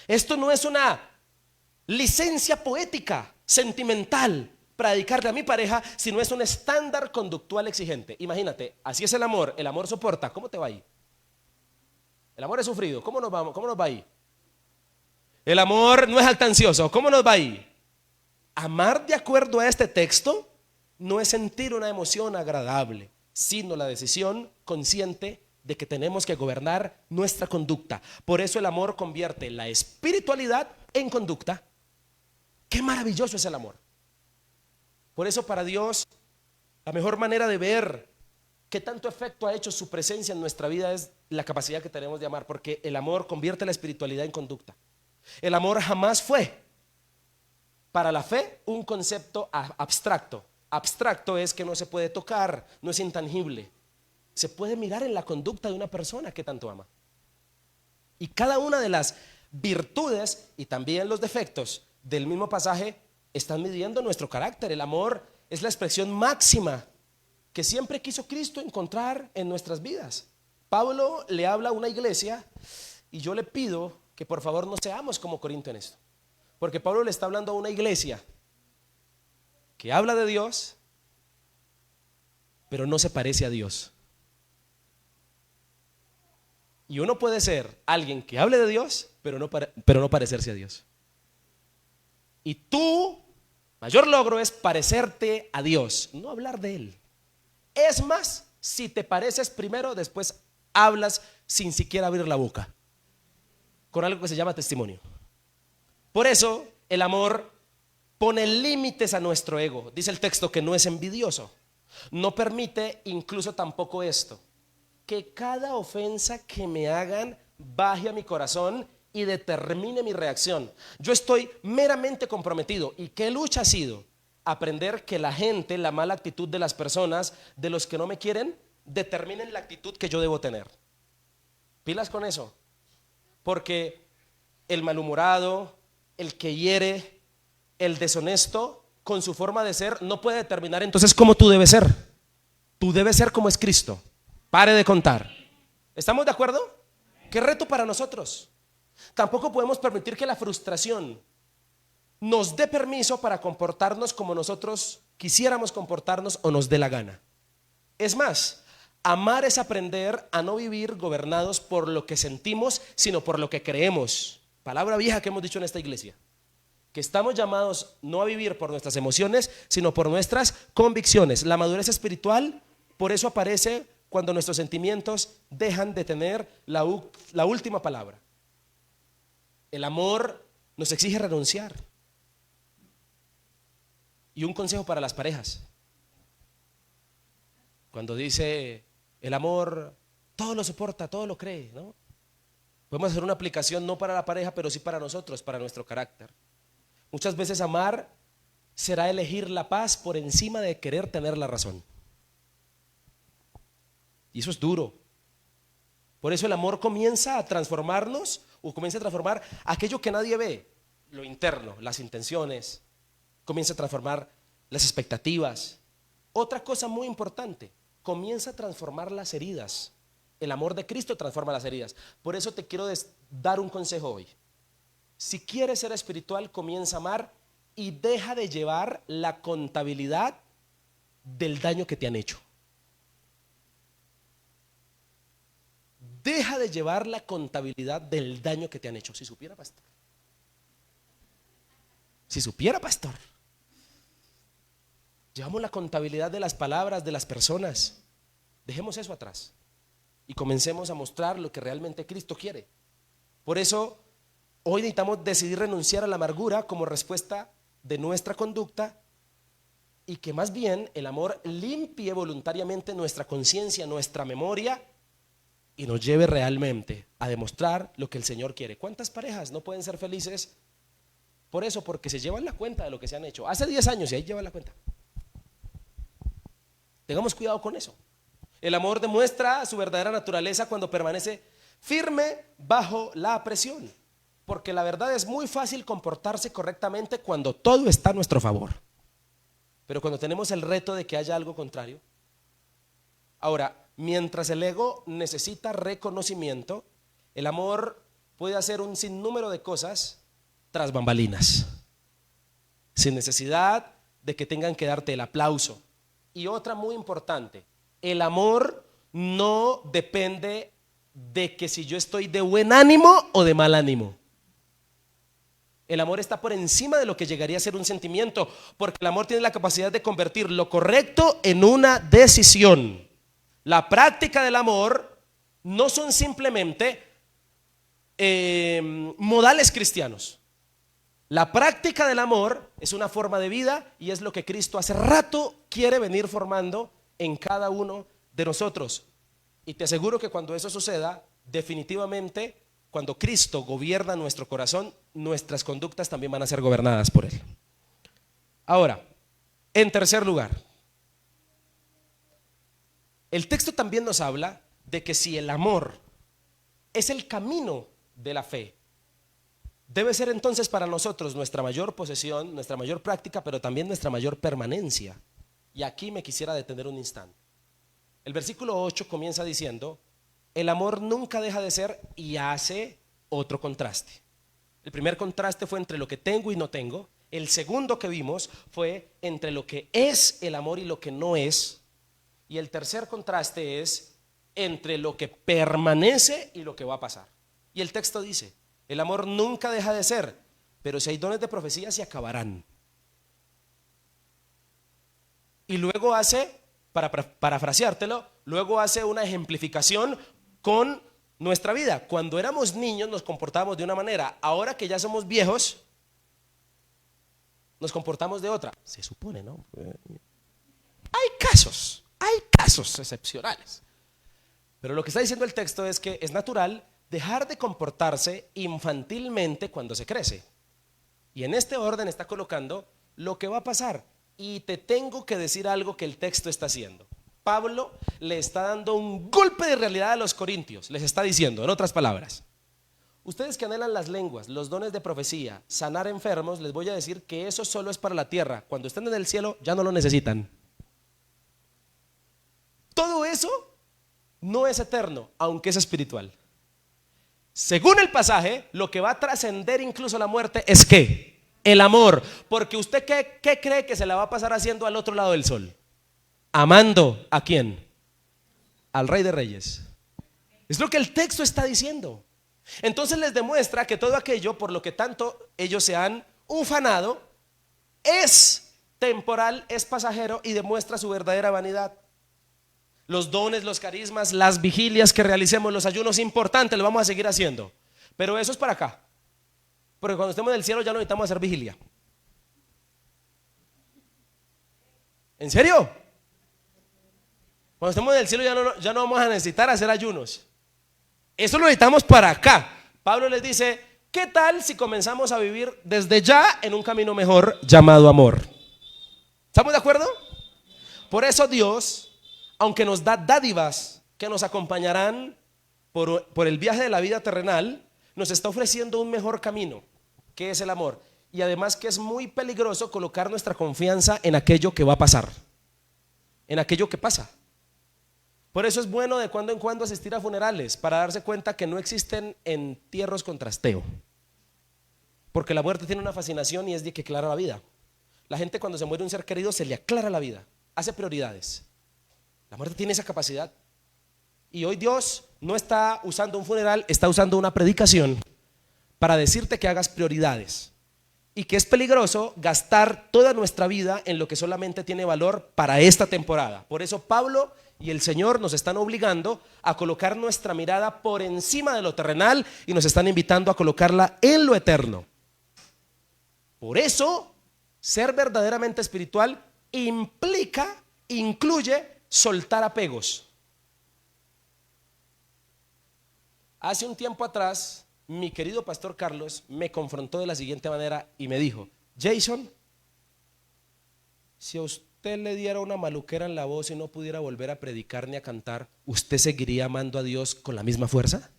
Esto no es una licencia poética, sentimental, para dedicarle a mi pareja, sino es un estándar conductual exigente. Imagínate, así es el amor soporta. ¿Cómo te va ahí? El amor es sufrido, ¿cómo nos va ahí? El amor no es jactancioso, ¿cómo nos va ahí? Amar de acuerdo a este texto no es sentir una emoción agradable, sino la decisión consciente de que tenemos que gobernar nuestra conducta. Por eso el amor convierte la espiritualidad en conducta. Qué maravilloso es el amor. Por eso para Dios la mejor manera de ver qué tanto efecto ha hecho su presencia en nuestra vida es la capacidad que tenemos de amar, porque el amor convierte la espiritualidad en conducta. El amor jamás fue para la fe un concepto abstracto. Abstracto es que no se puede tocar, no es intangible. Se puede mirar en la conducta de una persona que tanto ama. Y cada una de las virtudes y también los defectos del mismo pasaje están midiendo nuestro carácter. El amor es la expresión máxima que siempre quiso Cristo encontrar en nuestras vidas. Pablo le habla a una iglesia y yo le pido que por favor no seamos como Corinto en esto. Porque Pablo le está hablando a una iglesia que habla de Dios, pero no se parece a Dios. Y uno puede ser alguien que hable de Dios, pero no parecerse a Dios. Y tu mayor logro es parecerte a Dios, no hablar de Él. Es más, si te pareces primero, después hablas sin siquiera abrir la boca, con algo que se llama testimonio. Por eso el amor pone límites a nuestro ego. Dice el texto que no es envidioso, no permite incluso tampoco esto. que cada ofensa que me hagan baje a mi corazón y determine mi reacción. Yo estoy meramente comprometido. ¿Y qué lucha ha sido? Aprender que la gente, la mala actitud de las personas, de los que no me quieren, determinen la actitud que yo debo tener. Pilas con eso. Porque el malhumorado, el que hiere, el deshonesto, con su forma de ser, no puede determinar entonces cómo tú debes ser. Tú debes ser como es Cristo. Pare de contar. ¿Estamos de acuerdo? ¿Qué reto para nosotros? Tampoco podemos permitir que la frustración nos dé permiso para comportarnos como nosotros quisiéramos comportarnos o nos dé la gana. Es más, amar es aprender a no vivir gobernados por lo que sentimos, sino por lo que creemos. Palabra vieja que hemos dicho en esta iglesia. Que estamos llamados no a vivir por nuestras emociones, sino por nuestras convicciones. La madurez espiritual, por eso aparece cuando nuestros sentimientos dejan de tener la última palabra. El amor nos exige renunciar. Y un consejo para las parejas. Cuando dice el amor todo lo soporta, todo lo cree, ¿no? Podemos hacer una aplicación no para la pareja, pero sí para nosotros, para nuestro carácter. Muchas veces amar será elegir la paz por encima de querer tener la razón. Y eso es duro. Por eso el amor comienza a transformarnos, o comienza a transformar aquello que nadie ve, lo interno, las intenciones, comienza a transformar las expectativas. Otra cosa muy importante, comienza a transformar las heridas. El amor de Cristo transforma las heridas. Por eso te quiero dar un consejo hoy. Si quieres ser espiritual, comienza a amar y deja de llevar la contabilidad del daño que te han hecho. Deja de llevar la contabilidad del daño que te han hecho. Si supiera, pastor. Si supiera, pastor. Llevamos la contabilidad de las palabras de las personas. Dejemos eso atrás y comencemos a mostrar lo que realmente Cristo quiere. Por eso hoy necesitamos decidir renunciar a la amargura como respuesta de nuestra conducta, y que más bien el amor limpie voluntariamente nuestra conciencia, nuestra memoria, y nos lleve realmente a demostrar lo que el Señor quiere. ¿Cuántas parejas no pueden ser felices por eso? Porque se llevan la cuenta de lo que se han hecho hace 10 años y ahí llevan la cuenta. Tengamos cuidado con eso. El amor demuestra su verdadera naturaleza cuando permanece firme bajo la presión, porque la verdad es muy fácil comportarse correctamente cuando todo está a nuestro favor, pero cuando tenemos el reto de que haya algo contrario. Ahora, mientras el ego necesita reconocimiento, el amor puede hacer un sinnúmero de cosas tras bambalinas, sin necesidad de que tengan que darte el aplauso. Y otra muy importante, el amor no depende de que si yo estoy de buen ánimo o de mal ánimo. El amor está por encima de lo que llegaría a ser un sentimiento, porque el amor tiene la capacidad de convertir lo correcto en una decisión. La práctica del amor no son simplemente modales cristianos. La práctica del amor es una forma de vida y es lo que Cristo hace rato quiere venir formando en cada uno de nosotros. Y te aseguro que cuando eso suceda, definitivamente, cuando Cristo gobierna nuestro corazón, nuestras conductas también van a ser gobernadas por Él. Ahora, en tercer lugar, el texto también nos habla de que si el amor es el camino de la fe, debe ser entonces para nosotros nuestra mayor posesión, nuestra mayor práctica, pero también nuestra mayor permanencia. Y aquí me quisiera detener un instante. El versículo 8 comienza diciendo: el amor nunca deja de ser, y hace otro contraste. El primer contraste fue entre lo que tengo y no tengo. El segundo que vimos fue entre lo que es el amor y lo que no es. Y el tercer contraste es entre lo que permanece y lo que va a pasar. Y el texto dice: el amor nunca deja de ser, pero si hay dones de profecía se acabarán. Y luego hace, para parafraseártelo, luego hace una ejemplificación con nuestra vida. Cuando éramos niños nos comportábamos de una manera, ahora que ya somos viejos nos comportamos de otra. Se supone, ¿no? Hay casos excepcionales. Pero lo que está diciendo el texto es que es natural dejar de comportarse infantilmente cuando se crece. Y en este orden está colocando lo que va a pasar. Y te tengo que decir algo que el texto está haciendo. Pablo le está dando un golpe de realidad a los corintios. Les está diciendo, en otras palabras, ustedes que anhelan las lenguas, los dones de profecía, sanar enfermos, les voy a decir que eso solo es para la tierra. Cuando estén en el cielo ya no lo necesitan. Todo eso no es eterno, aunque es espiritual. Según el pasaje, lo que va a trascender incluso la muerte es ¿qué? El amor. Porque usted ¿qué cree que se la va a pasar haciendo al otro lado del sol? Amando ¿a quién? Al Rey de Reyes. Es lo que el texto está diciendo. Entonces les demuestra que todo aquello por lo que tanto ellos se han ufanado es temporal, es pasajero y demuestra su verdadera vanidad. Los dones, los carismas, las vigilias que realicemos, los ayunos importantes, los vamos a seguir haciendo. Pero eso es para acá. Porque cuando estemos en el cielo ya no necesitamos hacer vigilia. ¿En serio? Cuando estemos en el cielo ya no vamos a necesitar hacer ayunos. Eso lo necesitamos para acá. Pablo les dice, ¿qué tal si comenzamos a vivir desde ya en un camino mejor llamado amor? ¿Estamos de acuerdo? Por eso Dios, aunque nos da dádivas que nos acompañarán por el viaje de la vida terrenal, nos está ofreciendo un mejor camino, que es el amor. Y además que es muy peligroso colocar nuestra confianza en aquello que va a pasar, en aquello que pasa. Por eso es bueno de cuando en cuando asistir a funerales, para darse cuenta que no existen entierros con trasteo. Porque la muerte tiene una fascinación y es de que aclara la vida. La gente cuando se muere un ser querido se le aclara la vida, hace prioridades. La muerte tiene esa capacidad. Y hoy Dios no está usando un funeral, está usando una predicación para decirte que hagas prioridades. Y que es peligroso gastar toda nuestra vida en lo que solamente tiene valor para esta temporada. Por eso Pablo y el Señor nos están obligando a colocar nuestra mirada por encima de lo terrenal y nos están invitando a colocarla en lo eterno. Por eso, ser verdaderamente espiritual incluye soltar apegos. Hace un tiempo atrás, mi querido pastor Carlos me confrontó de la siguiente manera y me dijo, Jason, si a usted le diera una maluquera en la voz y no pudiera volver a predicar ni a cantar, ¿usted seguiría amando a Dios con la misma fuerza?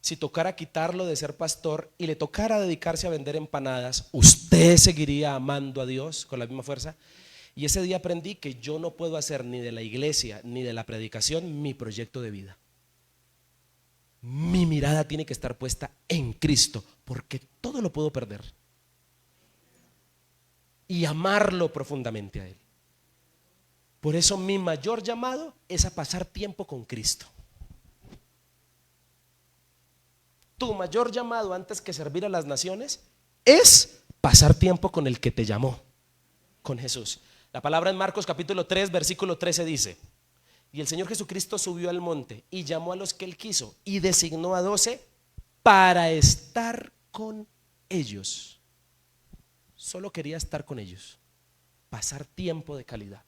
Si tocara quitarlo de ser pastor y le tocara dedicarse a vender empanadas, ¿usted seguiría amando a Dios con la misma fuerza? Y ese día aprendí que yo no puedo hacer ni de la iglesia ni de la predicación mi proyecto de vida. Mi mirada tiene que estar puesta en Cristo, porque todo lo puedo perder. Y amarlo profundamente a Él. Por eso mi mayor llamado es a pasar tiempo con Cristo. Tu mayor llamado antes que servir a las naciones es pasar tiempo con el que te llamó, con Jesús. La palabra en Marcos capítulo 3 versículo 13 dice: y el Señor Jesucristo subió al monte y llamó a los que Él quiso y designó a 12 para estar con ellos. Solo quería estar con ellos, pasar tiempo de calidad.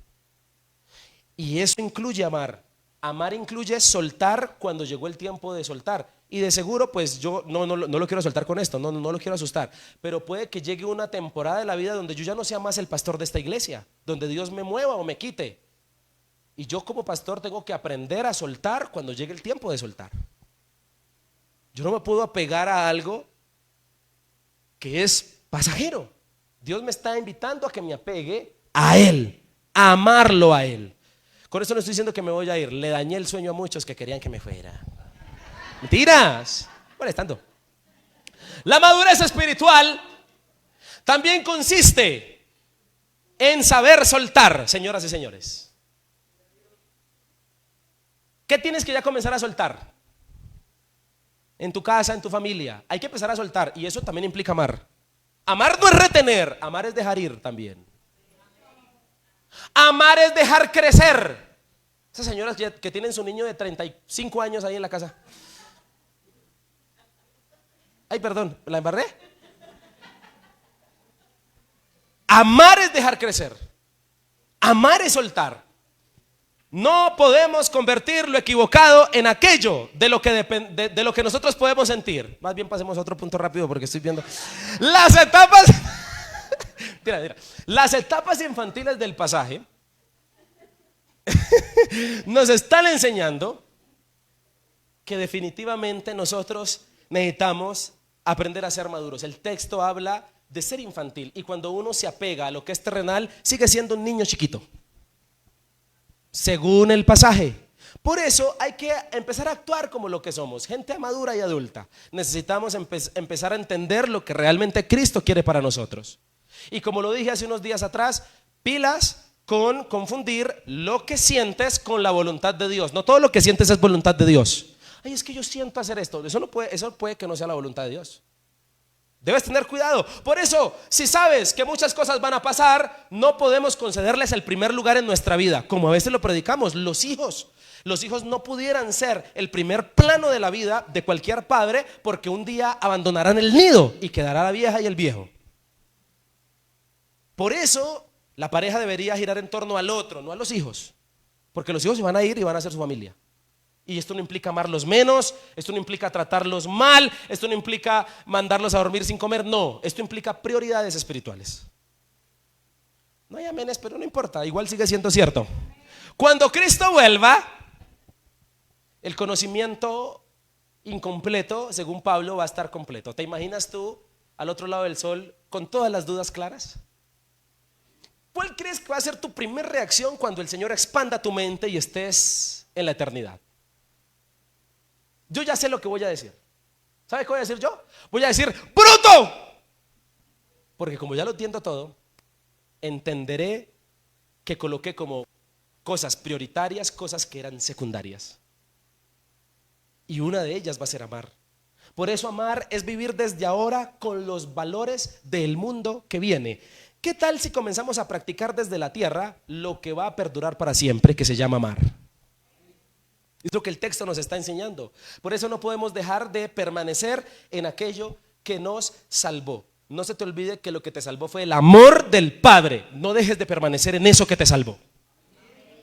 Y eso incluye amar. Amar incluye soltar cuando llegó el tiempo de soltar. Y de seguro pues yo no lo quiero soltar con esto, no lo quiero asustar, pero puede que llegue una temporada de la vida donde yo ya no sea más el pastor de esta iglesia, donde Dios me mueva o me quite. Y yo como pastor tengo que aprender a soltar cuando llegue el tiempo de soltar. Yo no me puedo apegar a algo que es pasajero. Dios me está invitando a que me apegue a Él, a amarlo a Él. Con eso no estoy diciendo que me voy a ir. Le dañé el sueño a muchos que querían que me fuera. Mentiras. Molestando. La madurez espiritual también consiste en saber soltar, señoras y señores. ¿Qué tienes que ya comenzar a soltar? En tu casa, en tu familia. Hay que empezar a soltar y eso también implica amar. Amar no es retener, amar es dejar ir también. Amar es dejar crecer. Esas señoras que tienen su niño de 35 años ahí en la casa. Ay, perdón, ¿la embarré? Amar es dejar crecer. Amar es soltar. No podemos convertir lo equivocado en aquello de lo que de lo que nosotros podemos sentir. Más bien pasemos a otro punto rápido porque estoy viendo las etapas. Mira. Las etapas infantiles del pasaje nos están enseñando que definitivamente nosotros necesitamos aprender a ser maduros. El texto habla de ser infantil, y cuando uno se apega a lo que es terrenal, sigue siendo un niño chiquito, según el pasaje. Por eso hay que empezar a actuar como lo que somos, gente madura y adulta. Necesitamos empezar a entender lo que realmente Cristo quiere para nosotros. Y como lo dije hace unos días atrás, pilas con confundir lo que sientes con la voluntad de Dios. No todo lo que sientes es voluntad de Dios. Ay, es que yo siento hacer esto. Eso puede que no sea la voluntad de Dios. Debes tener cuidado. Por eso, si sabes que muchas cosas van a pasar, no podemos concederles el primer lugar en nuestra vida. Como a veces lo predicamos, los hijos no pudieran ser el primer plano de la vida de cualquier padre, porque un día abandonarán el nido y quedará la vieja y el viejo. Por eso la pareja debería girar en torno al otro, no a los hijos, porque los hijos se van a ir y van a ser su familia. Y esto no implica amarlos menos, esto no implica tratarlos mal, esto no implica mandarlos a dormir sin comer, no, esto implica prioridades espirituales. No hay amenes, pero no importa, igual sigue siendo cierto. Cuando Cristo vuelva, el conocimiento incompleto, según Pablo, va a estar completo. ¿Te imaginas tú al otro lado del sol con todas las dudas claras? ¿Cuál crees que va a ser tu primera reacción cuando el Señor expanda tu mente y estés en la eternidad? Yo ya sé lo que voy a decir. ¿Sabe qué voy a decir yo? Voy a decir ¡bruto! Porque como ya lo entiendo todo, entenderé que coloqué como cosas prioritarias cosas que eran secundarias. Y una de ellas va a ser amar. Por eso amar es vivir desde ahora con los valores del mundo que viene. ¿Qué tal si comenzamos a practicar desde la tierra lo que va a perdurar para siempre, que se llama amar? Es lo que el texto nos está enseñando. Por eso no podemos dejar de permanecer en aquello que nos salvó. No se te olvide que lo que te salvó fue el amor del Padre. No dejes de permanecer en eso que te salvó.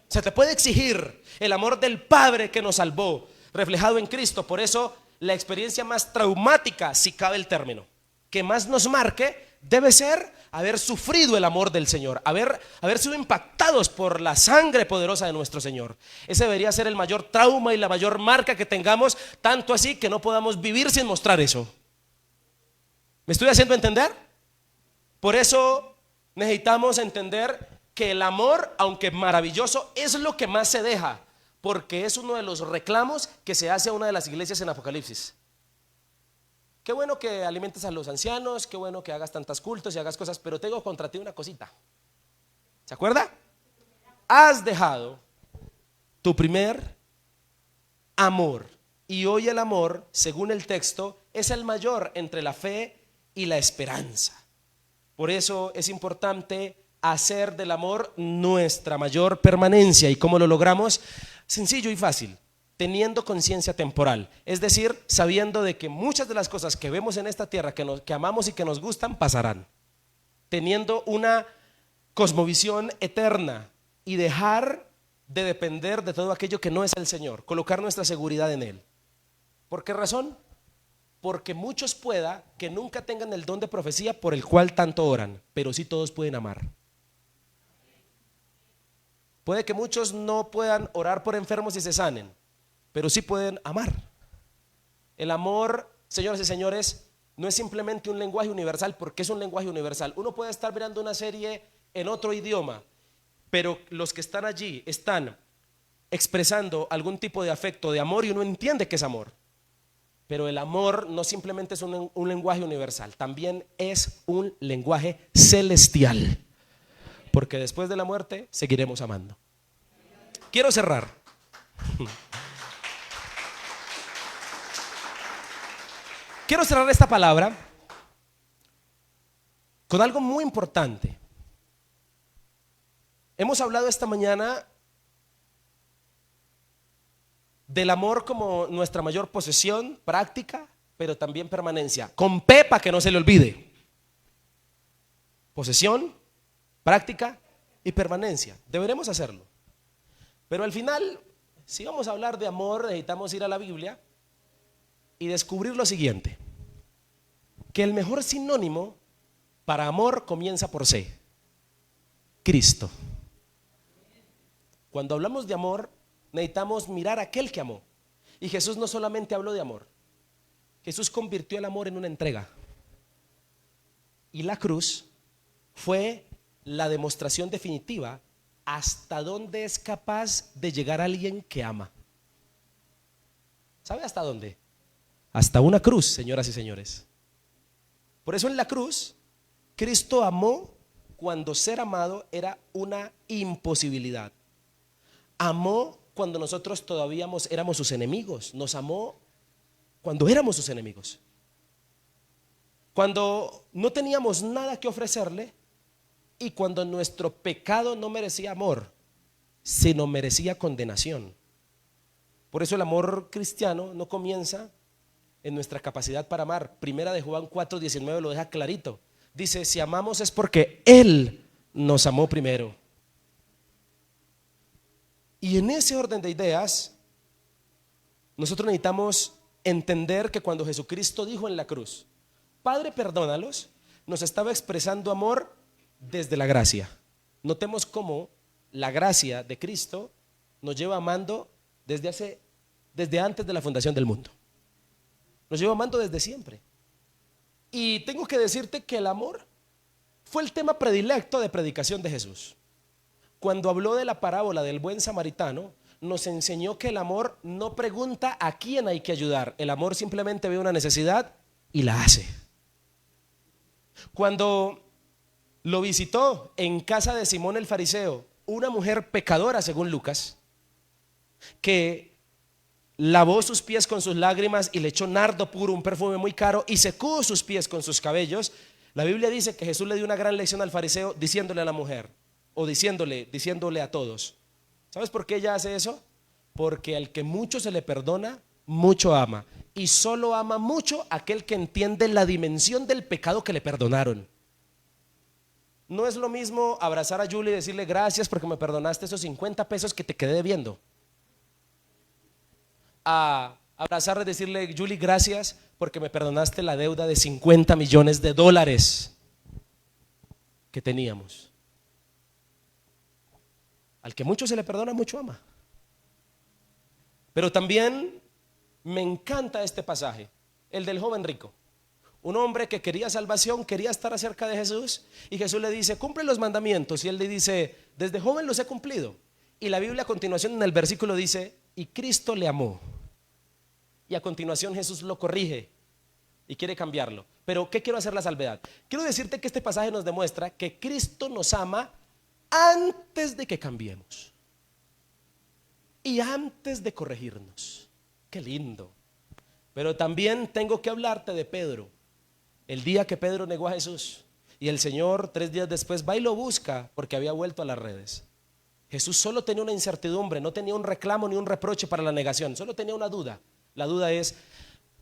Se te puede exigir el amor del Padre que nos salvó, reflejado en Cristo. Por eso la experiencia más traumática, si cabe el término, que más nos marque, debe ser haber sufrido el amor del Señor, haber sido impactados por la sangre poderosa de nuestro Señor. Ese debería ser el mayor trauma y la mayor marca que tengamos, tanto así que no podamos vivir sin mostrar eso. ¿Me estoy haciendo entender? Por eso necesitamos entender que el amor, aunque maravilloso, es lo que más se deja, porque es uno de los reclamos que se hace a una de las iglesias en Apocalipsis. Qué bueno que alimentes a los ancianos, qué bueno que hagas tantos cultos y hagas cosas, pero tengo contra ti una cosita. ¿Se acuerda? Has dejado tu primer amor. Y hoy el amor, según el texto, es el mayor entre la fe y la esperanza. Por eso es importante hacer del amor nuestra mayor permanencia. ¿Y cómo lo logramos? Sencillo y fácil. Teniendo conciencia temporal, es decir, sabiendo de que muchas de las cosas que vemos en esta tierra que amamos y que nos gustan pasarán, teniendo una cosmovisión eterna y dejar de depender de todo aquello que no es el Señor, colocar nuestra seguridad en Él. ¿Por qué razón? Porque muchos pueda que nunca tengan el don de profecía por el cual tanto oran, pero sí todos pueden amar. Puede que muchos no puedan orar por enfermos y se sanen, pero sí pueden amar. El amor, señoras y señores, no es simplemente un lenguaje universal, porque es un lenguaje universal. Uno puede estar mirando una serie en otro idioma, pero los que están allí están expresando algún tipo de afecto, de amor, y uno entiende que es amor. Pero el amor no simplemente es un lenguaje universal, también es un lenguaje celestial, porque después de la muerte seguiremos amando. Quiero cerrar. Quiero cerrar esta palabra con algo muy importante. Hemos hablado esta mañana del amor como nuestra mayor posesión, práctica, pero también permanencia. Con P para que no se le olvide. Posesión, práctica y permanencia. Deberemos hacerlo. Pero al final, si vamos a hablar de amor, necesitamos ir a la Biblia y descubrir lo siguiente: que el mejor sinónimo para amor comienza por C: Cristo. Cuando hablamos de amor, necesitamos mirar a aquel que amó. Y Jesús no solamente habló de amor, Jesús convirtió el amor en una entrega. Y la cruz fue la demostración definitiva hasta dónde es capaz de llegar alguien que ama. ¿Sabe hasta dónde? Hasta una cruz, señoras y señores. Por eso en la cruz, Cristo amó cuando ser amado era una imposibilidad. Amó cuando nosotros todavía éramos sus enemigos. Nos amó cuando éramos sus enemigos. Cuando no teníamos nada que ofrecerle y cuando nuestro pecado no merecía amor, sino merecía condenación. Por eso el amor cristiano no comienza en nuestra capacidad para amar. Primera de Juan 4:19 lo deja clarito. Dice: si amamos es porque Él nos amó primero. Y en ese orden de ideas, nosotros necesitamos entender que cuando Jesucristo dijo en la cruz: Padre, perdónalos, nos estaba expresando amor desde la gracia. Notemos cómo la gracia de Cristo nos lleva amando desde antes de la fundación del mundo. Nos lleva amando desde siempre. Y tengo que decirte que el amor fue el tema predilecto de predicación de Jesús. Cuando habló de la parábola del buen samaritano, nos enseñó que el amor no pregunta a quién hay que ayudar. El amor simplemente ve una necesidad y la hace. Cuando lo visitó en casa de Simón el fariseo una mujer pecadora, según Lucas, que lavó sus pies con sus lágrimas y le echó nardo puro, un perfume muy caro, y secó sus pies con sus cabellos, la Biblia dice que Jesús le dio una gran lección al fariseo diciéndole a la mujer, o diciéndole a todos: ¿sabes por qué ella hace eso? Porque al que mucho se le perdona, mucho ama. Y solo ama mucho aquel que entiende la dimensión del pecado que le perdonaron. No es lo mismo abrazar a Julie y decirle: gracias porque me perdonaste esos 50 pesos que te quedé debiendo, a abrazarle y decirle: Julie, gracias porque me perdonaste la deuda de $50 millones que teníamos. Al que mucho se le perdona, mucho ama. Pero también me encanta este pasaje, el del joven rico. Un hombre que quería salvación, quería estar cerca de Jesús, y Jesús le dice: cumple los mandamientos. Y él le dice: desde joven los he cumplido. Y la Biblia a continuación en el versículo dice: y Cristo le amó. Y a continuación Jesús lo corrige y quiere cambiarlo. Pero ¿qué quiero hacer la salvedad? Quiero decirte que este pasaje nos demuestra que Cristo nos ama antes de que cambiemos y antes de corregirnos. Qué lindo. Pero también tengo que hablarte de Pedro. El día que Pedro negó a Jesús y el Señor 3 días después va y lo busca porque había vuelto a las redes. Jesús solo tenía una incertidumbre, no tenía un reclamo ni un reproche para la negación, solo tenía una duda. La duda es: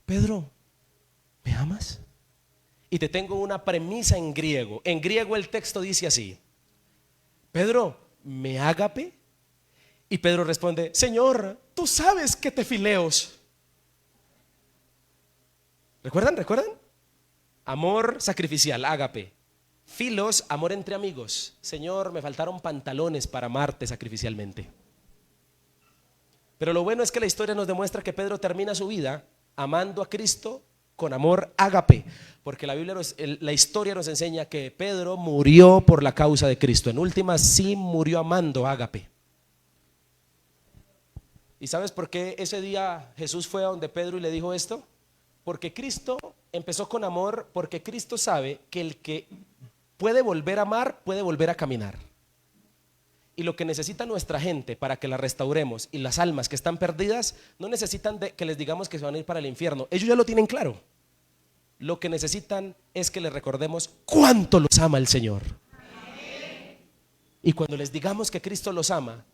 Pedro, ¿me amas? Y te tengo una premisa en griego. En griego el texto dice así: Pedro, ¿me ágape? Y Pedro responde: Señor, tú sabes que te fileos. ¿Recuerdan? Amor sacrificial, ágape. Filos, amor entre amigos. Señor, me faltaron pantalones para amarte sacrificialmente. Pero lo bueno es que la historia nos demuestra que Pedro termina su vida amando a Cristo con amor ágape, porque la historia nos enseña que Pedro murió por la causa de Cristo. En últimas, sí murió amando ágape. ¿Y sabes por qué ese día Jesús fue a donde Pedro y le dijo esto? Porque Cristo empezó con amor, porque Cristo sabe que el que puede volver a amar puede volver a caminar. Y lo que necesita nuestra gente para que la restauremos, y las almas que están perdidas, no necesitan que les digamos que se van a ir para el infierno. Ellos ya lo tienen claro. Lo que necesitan es que les recordemos cuánto los ama el Señor. Y cuando les digamos que Cristo los ama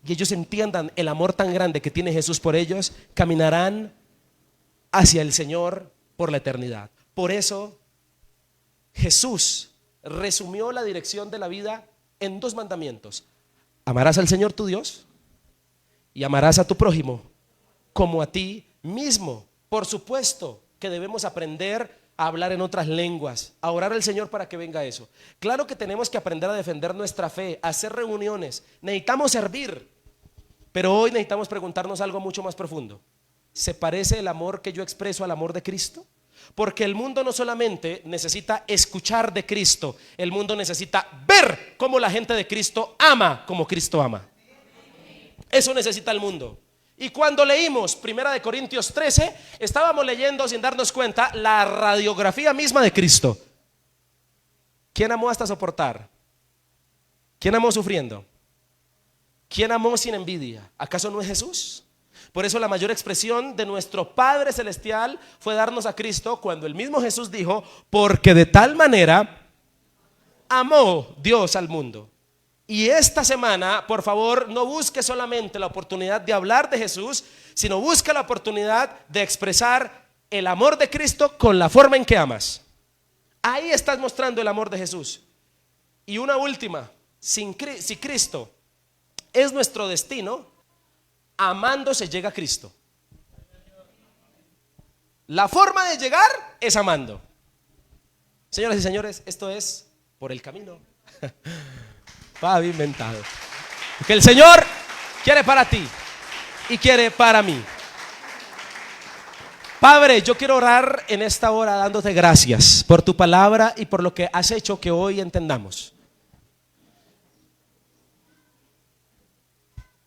y ellos entiendan el amor tan grande que tiene Jesús por ellos, caminarán hacia el Señor por la eternidad. Por eso Jesús resumió la dirección de la vida en 2 mandamientos: amarás al Señor tu Dios y amarás a tu prójimo como a ti mismo. Por supuesto que debemos aprender a hablar en otras lenguas, a orar al Señor para que venga eso. Claro que tenemos que aprender a defender nuestra fe, a hacer reuniones, necesitamos servir, pero hoy necesitamos preguntarnos algo mucho más profundo. ¿Se parece el amor que yo expreso al amor de Cristo? Porque el mundo no solamente necesita escuchar de Cristo, el mundo necesita ver cómo la gente de Cristo ama como Cristo ama. Eso necesita el mundo. Y cuando leímos 1 Corintios 13, estábamos leyendo sin darnos cuenta la radiografía misma de Cristo. ¿Quién amó hasta soportar? ¿Quién amó sufriendo? ¿Quién amó sin envidia? ¿Acaso no es Jesús? Por eso la mayor expresión de nuestro Padre Celestial fue darnos a Cristo cuando el mismo Jesús dijo: porque de tal manera amó Dios al mundo. Y esta semana, por favor, no busque solamente la oportunidad de hablar de Jesús, sino busca la oportunidad de expresar el amor de Cristo con la forma en que amas. Ahí estás mostrando el amor de Jesús. Y una última, si Cristo es nuestro destino, amando se llega a Cristo. La forma de llegar es amando. Señoras y señores, esto es por el camino pavimentado, que el Señor quiere para ti y quiere para mí. Padre, yo quiero orar en esta hora dándote gracias por tu palabra y por lo que has hecho que hoy entendamos.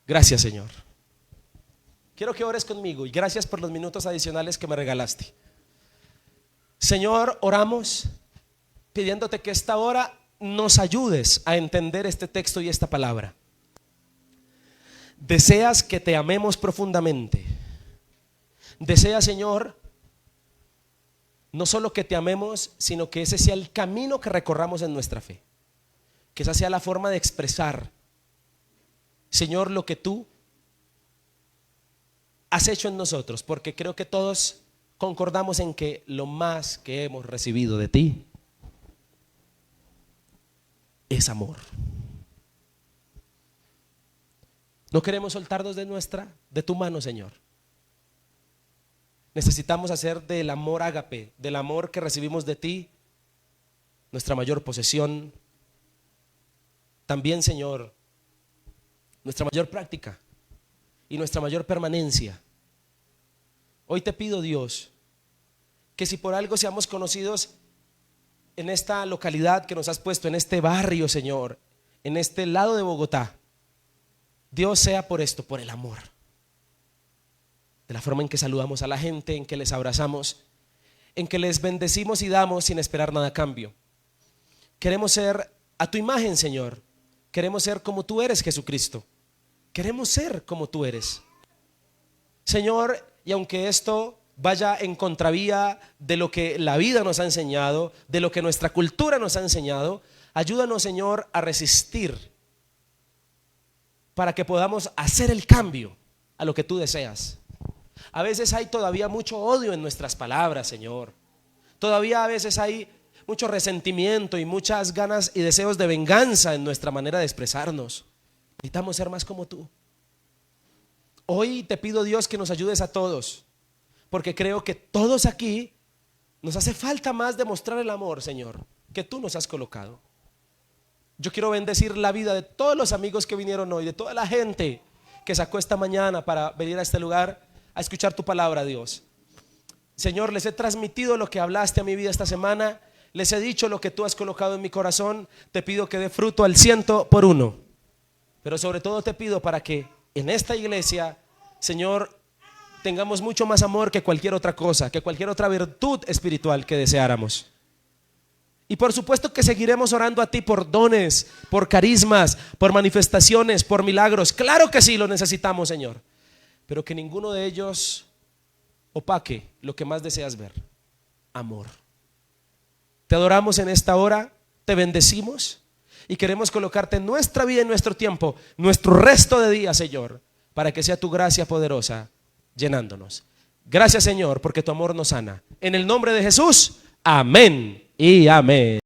Gracias, Señor. Quiero que ores conmigo y gracias por los minutos adicionales que me regalaste. Señor, oramos pidiéndote que esta hora nos ayudes a entender este texto y esta palabra. Deseas que te amemos profundamente. Deseas, Señor, no solo que te amemos, sino que ese sea el camino que recorramos en nuestra fe. Que esa sea la forma de expresar, Señor, lo que tú has hecho en nosotros, porque creo que todos concordamos en que lo más que hemos recibido de ti es amor. No queremos soltarnos de tu mano, Señor. Necesitamos hacer del amor ágape, del amor que recibimos de ti, nuestra mayor posesión. También, Señor, nuestra mayor práctica y nuestra mayor permanencia. Hoy te pido, Dios, que si por algo seamos conocidos en esta localidad que nos has puesto, en este barrio, Señor, en este lado de Bogotá, Dios, sea por esto, por el amor, de la forma en que saludamos a la gente, en que les abrazamos, en que les bendecimos y damos sin esperar nada a cambio. Queremos ser a tu imagen, Señor. Queremos ser como tú eres, Jesucristo. Queremos ser como tú eres, Señor. Y aunque esto vaya en contravía de lo que la vida nos ha enseñado, de lo que nuestra cultura nos ha enseñado, ayúdanos, Señor, a resistir para que podamos hacer el cambio a lo que tú deseas. A veces hay todavía mucho odio en nuestras palabras, Señor. Todavía a veces hay mucho resentimiento y muchas ganas y deseos de venganza en nuestra manera de expresarnos. Necesitamos ser más como tú. Hoy te pido, Dios, que nos ayudes a todos, porque creo que todos aquí nos hace falta más demostrar el amor, Señor, que tú nos has colocado. Yo quiero bendecir la vida de todos los amigos que vinieron hoy, de toda la gente que sacó esta mañana para venir a este lugar a escuchar tu palabra, Dios. Señor, les he transmitido lo que hablaste a mi vida esta semana, les he dicho lo que tú has colocado en mi corazón. Te pido que dé fruto al 100%, pero sobre todo te pido para que en esta iglesia, Señor, tengamos mucho más amor que cualquier otra cosa, que cualquier otra virtud espiritual que deseáramos. Y por supuesto que seguiremos orando a ti por dones, por carismas, por manifestaciones, por milagros. Claro que sí, lo necesitamos, Señor, pero que ninguno de ellos opaque lo que más deseas ver: amor. Te adoramos en esta hora, te bendecimos y queremos colocarte en nuestra vida, en nuestro tiempo, nuestro resto de días, Señor, para que sea tu gracia poderosa llenándonos. Gracias, Señor, porque tu amor nos sana. En el nombre de Jesús, amén y amén.